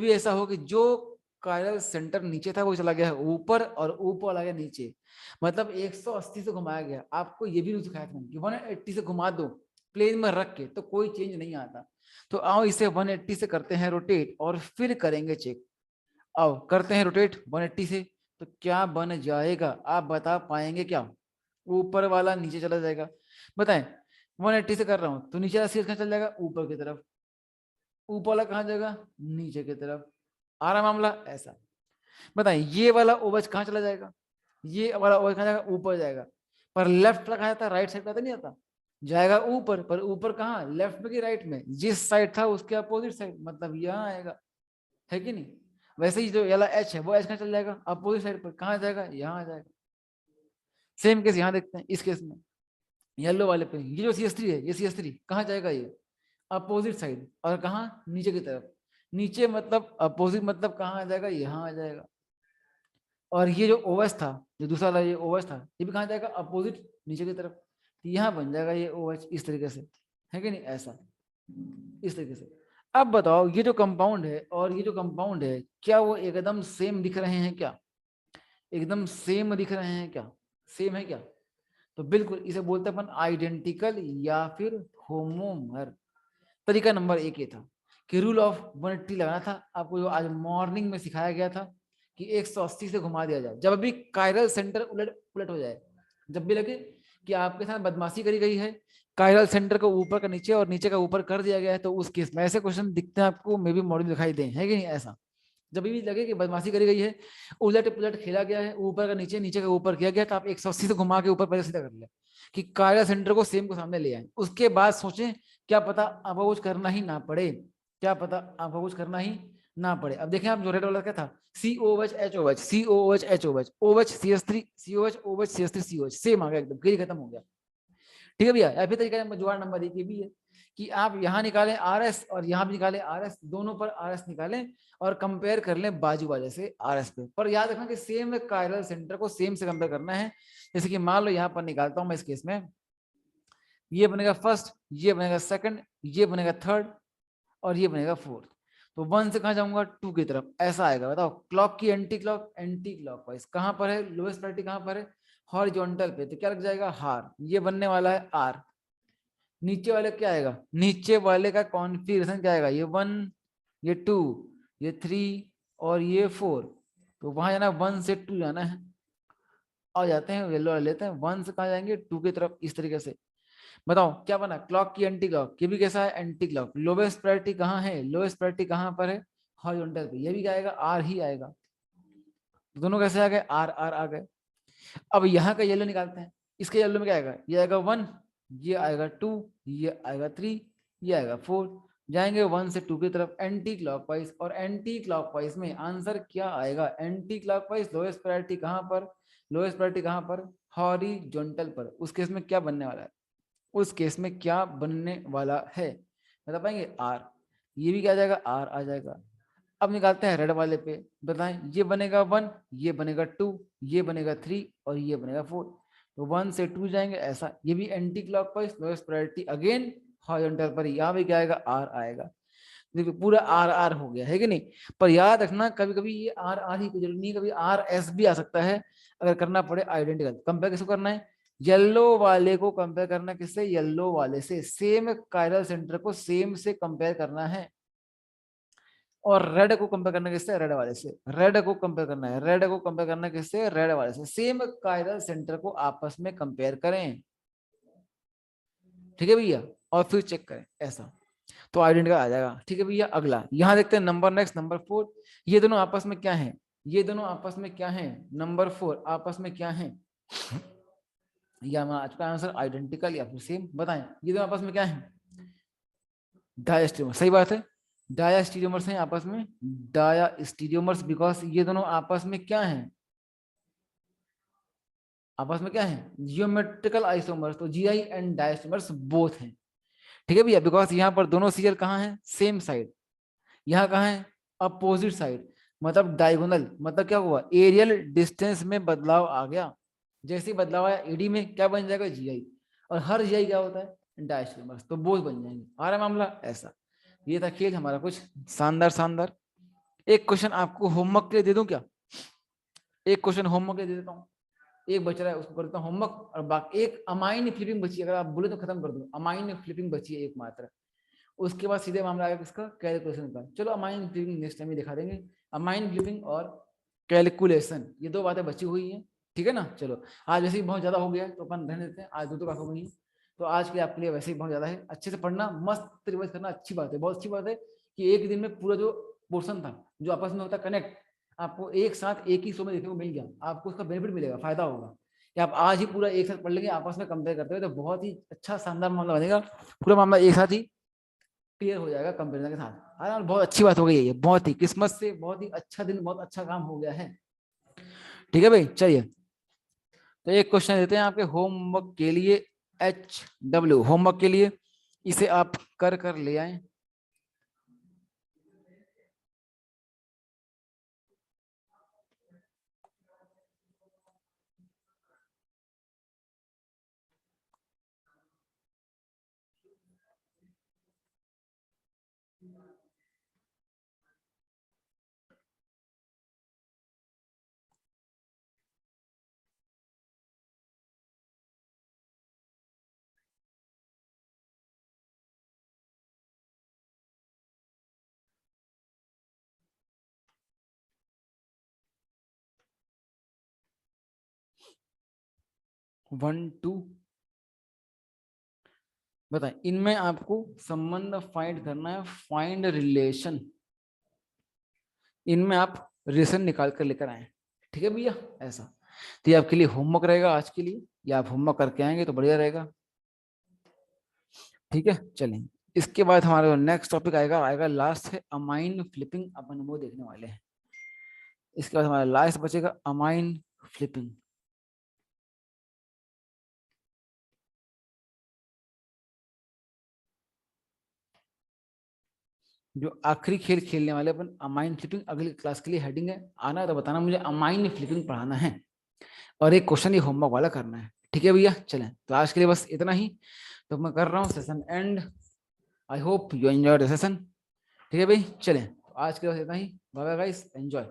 ऐसा हो कि जो कायरल सेंटर नीचे था वो चला गया है ऊपर और ऊपर वाला गया नीचे, मतलब 180 से घुमाया गया। आपको ये भी सिखाया था कि 180 से घुमा दो प्लेन में रख के तो कोई चेंज नहीं आता। तो आओ इसे 180 से करते हैं रोटेट और फिर करेंगे चेक। आओ करते हैं रोटेट 180 से, तो क्या बन जाएगा आप बता पाएंगे क्या। ऊपर वाला नीचे चला जाएगा, बताएं। 180 से कर रहा हूं तो नीचे वाला सीधा चल जाएगा ऊपर की तरफ, ऊपर वाला कहाँ जाएगा, नीचे की तरफ। आ रहा मामला ऐसा। बताइए ये वाला ओवच कहाँ चला जाएगा, ये वाला ओवच कहाँ जाएगा, ऊपर जाएगा। पर लेफ्ट वाला कहाँ जाता है, राइट साइड पे नहीं आता, जाएगा ऊपर। पर ऊपर कहाँ, लेफ्ट में कि राइट में, जिस साइड था उसके अपोजिट साइड, मतलब यहाँ आएगा, है कि नहीं। वैसे ही जो वाला एच है वो एच कहाँ चल जाएगा, अपोजिट साइड पर, कहाँ जाएगा, यहाँ आ जाएगा। सेम केस यहाँ देखते हैं इस केस में, येलो वाले पे ये जो CS3 है, ये CS3 कहाँ जाएगा, ये अपोजिट साइड। और कहाँ, नीचे की तरफ। नीचे मतलब अपोजिट, मतलब कहाँ आ जाएगा, यहाँ आ जाएगा। और ये जो OH था, जो दूसरा वाला ये OH था, ये भी कहाँ जाएगा, अपोजिट, नीचे की तरफ। तो यहाँ बन जाएगा ये OH इस तरीके से, है कि नहीं ऐसा, इस तरीके से। अब बताओ ये जो कंपाउंड है और ये जो कंपाउंड है, क्या वो एकदम सेम दिख रहे हैं क्या, एकदम सेम दिख रहे हैं क्या, सेम है क्या। तो बिल्कुल इसे बोलते हैं अपन आइडेंटिकल या फिर होमोमर। तरीका नंबर 1 ये था कि रूल ऑफ 180 लगाना था आपको, जो आज मॉर्निंग में सिखाया गया था कि 180 से घुमा दिया जाए जब भी कायरल सेंटर उलट पुलट हो जाए। जब भी लगे कि आपके साथ बदमाशी करी गई है, कायरल सेंटर को ऊपर का नीचे और नीचे का ऊपर कर दिया गया है, तो उस केस में ऐसे क्वेश्चन दिखते हैं आपको, मे भी मॉडल दिखाई दें, है कि नहीं ऐसा। जब भी लगे कि बदमाशी करी गई है, उलट पुलट खेला गया है, ऊपर का नीचे, नीचे का ऊपर किया गया, तो आप 180 से घुमा के ऊपर पहले सीधा कर ले कि कायरल सेंटर को सेम को सामने ले आए। उसके बाद सोचें, क्या पता आपको कुछ करना ही ना पड़े, क्या पता आपको कुछ करना ही ना पड़े। अब देखें आप, जो रेड वाला क्या था, COH HOH COH HOH OH CS3 COH OH CS3 COH, same आ गया एकदम, क्लियर खत्म हो गया। ठीक है भैया। या फिर तरीका जुगाड़ नंबर 1 ये भी है कि आप यहाँ निकालें RS और यहाँ भी निकालें RS, दोनों पर RS निकालें और कंपेयर कर लें बाजू वाले से RS पे। पर याद रखना कि सेम कायरल सेंटर को सेम से कंपेयर करना है। जैसे कि मान लो यहाँ पर निकालता हूँ मैं, इस केस में ये बनेगा फर्स्ट, ये बनेगा सेकंड, ये बनेगा थर्ड और ये बनेगा फोर्थ। तो 1 से कहाँ जाऊंगा, 2 की तरफ, ऐसा आएगा। बताओ क्लॉक की anti clock, anti clock wise कहाँ पर है, लोएस्ट प्रायोरिटी कहाँ पर है, हॉरिजॉन्टल पे, तो क्या लग जाएगा हार, ये बनने वाला है R। नीचे वाले क्या आएगा, नीचे वाले का कॉन्फ़िगरेशन क्या आएगा, ये 1, ये 2, ये 3 और ये 4। तो वहां जाना 1 से 2 जाना है। आ जाते हैं येलो वाले लेते हैं, 1 से कहाँ जाएंगे, 2 की तरफ, इस तरीके से। बताओ क्या बना, क्लॉक की एंटी क्लॉक, ये भी कैसा है, एंटी क्लॉक। लोवेस्ट प्रायोरिटी कहाँ है, लोवेस्ट प्रायोरिटी कहाँ पर है, हॉरिजॉन्टल पे, ये भी क्या आएगा, R ही आएगा। दोनों कैसे आ गए, R R आ गए। अब यहाँ का येलो निकालते हैं, इसके येलो में क्या आएगा, ये आएगा 1, ये आएगा 2, ये आएगा 3, ये आएगा 4। जाएंगे 1 से 2 की तरफ एंटी क्लॉकवाइज, और एंटी क्लॉकवाइज में आंसर क्या आएगा, एंटी क्लॉकवाइज लोएस्ट प्रायोरिटी कहाँ पर, लोएस्ट प्रायोरिटी कहाँ पर, हॉरिजॉन्टल पर। उस केस में क्या बनने वाला है, उस केस में क्या बनने वाला है, बता पाएंगे, R। ये भी क्या आ जाएगा, R आ जाएगा। अब निकालते हैं रेड वाले पे, बताएं, ये बनेगा 1, ये बनेगा 2, ये बनेगा 3 और ये बनेगा 4। तो 1 से 2 जाएंगे ऐसा, ये भी anti clockwise lowest priority again horizontal पर, यहाँ भी क्या आएगा, R आएगा। देखिए पूरा R हो गया, है कि नहीं। पर याद रखना कभी कभी ये R ही कोई जरूरी नहीं, कभी RS भी आ सकता है अगर करना पड़े आइडेंटिकल। कंपेयर किसको करना है, येलो वाले को कंपेयर करना, किससे, येलो वाले से, सेम कायरल सेंटर को सेम से कंपेयर करना है। और रेड को कंपेयर करना किससे, रेड वाले से, रेड को कंपेयर करना है, रेड को कंपेयर करना किससे, रेड वाले से। सेम कायरल सेंटर को आपस में कंपेयर करें, ठीक है भैया, और फिर चेक करें ऐसा, तो आइडेंटिकल आ जाएगा। ठीक है भैया। अगला यहाँ देखते हैं नंबर नेक्स्ट, नंबर 4। ये दोनों आपस में क्या है, ये दोनों आपस में क्या है, नंबर 4 आपस में क्या है, ये हमारा आज का आंसर आइडेंटिकल या फिर सेम। बताएं ये दोनों आपस में क्या है, डायस्टीरियोमर। सही बात है, डायस्टीरियोमर्स हैं आपस में, डायस्टीरियोमर्स, बिकॉज ये दोनों आपस में क्या है, आपस में क्या है, जियोमेट्रिकल आइसोमर्स। तो जीआई एंड डायस्टीरियोमर्स बोथ हैं। ठीक है भैया, बिकॉज यहाँ पर दोनों सीरियल कहाँ है, सेम साइड, यहाँ कहाँ है, अपोजिट साइड। मतलब डायगोनल, मतलब क्या हुआ, एरियल डिस्टेंस में बदलाव आ गया। जैसे ही बदलाव आया एडी में क्या बन जाएगा, जीआई। और हर जीआई क्या होता है, डायस्ट्रीमर्स, तो बोझ बन जाएंगे। आ रहा मामला ऐसा। ये था खेल हमारा कुछ शानदार शानदार। एक क्वेश्चन आपको होमवर्क के लिए दे दूं क्या, एक क्वेश्चन होमवर्क के लिए दे देता हूँ। एक बच रहा है उसको कर देता हूँ होमवर्क, और बाकी एक अमाइन फ्लिपिंग बची है, अगर आप बोले तो खत्म कर दो। अमाइन फ्लिपिंग बची है एक मात्र, उसके बाद सीधे मामला आएगा किसका, कैलकुलेशन का। चलो अमाइन फ्लिपिंग नेक्स्ट टाइम ही दिखा देंगे। अमाइन फ्लिपिंग और कैलकुलेशन, ये दो बातें बची हुई हैं। ठीक है ना। चलो आज वैसे ही बहुत ज्यादा हो गया है, तो अपन रहने देते हैं, आज दो बात हो गई है। तो आज के लिए आपके लिए वैसे ही बहुत ज्यादा है। अच्छे से पढ़ना, मस्त रिवाइज करना, अच्छी बात है, बहुत अच्छी बात है कि एक दिन में पूरा जो पोर्शन था जो आपस में होता कनेक्ट, आपको एक साथ एक ही शो में देखने को मिल गया। आपको उसका बेनिफिट मिलेगा, फायदा होगा कि आप आज ही पूरा एक साथ पढ़ लेंगे आपस में कंपेयर करते हुए, तो बहुत ही अच्छा शानदार मामला बनेगा। पूरा मामला एक साथ ही क्लियर हो जाएगा कंपेरिजन के साथ। हाँ बहुत अच्छी बात हो गई है ये, बहुत ही किस्मत से बहुत ही अच्छा दिन, बहुत अच्छा काम हो गया है। ठीक है भाई, चलिए तो एक क्वेश्चन देते हैं आपके होमवर्क के लिए, HW होमवर्क के लिए, इसे आप कर कर ले आए। वन टू, बताएं इनमें आपको संबंध फाइंड करना है, फाइंड रिलेशन। इनमें आप रिलेशन निकाल कर लेकर आए। ठीक है भैया, ऐसा। तो ये आपके लिए होमवर्क रहेगा आज के लिए, या आप होमवर्क करके आएंगे तो बढ़िया रहेगा। ठीक है, चलें। इसके बाद हमारा नेक्स्ट टॉपिक आएगा, लास्ट है अमाइन फ्लिपिंग, अपन वो देखने वाले हैं। इसके बाद हमारा लास्ट बचेगा अमाइन फ्लिपिंग। जो आखिरी खेल खेलने वाले अपन अमाइन फ्लिपिंग, अगली क्लास के लिए हेडिंग है, आना तो बताना मुझे अमाइन फ्लिपिंग पढ़ाना है, और एक क्वेश्चन ये होमवर्क वाला करना है। ठीक है भैया, चलें तो आज के लिए बस इतना ही। तो मैं कर रहा हूँ session and. I hope you enjoy the session. ठीक है भाई, चलें तो आज के लिए बस इतना ही। Bye bye guys, enjoy.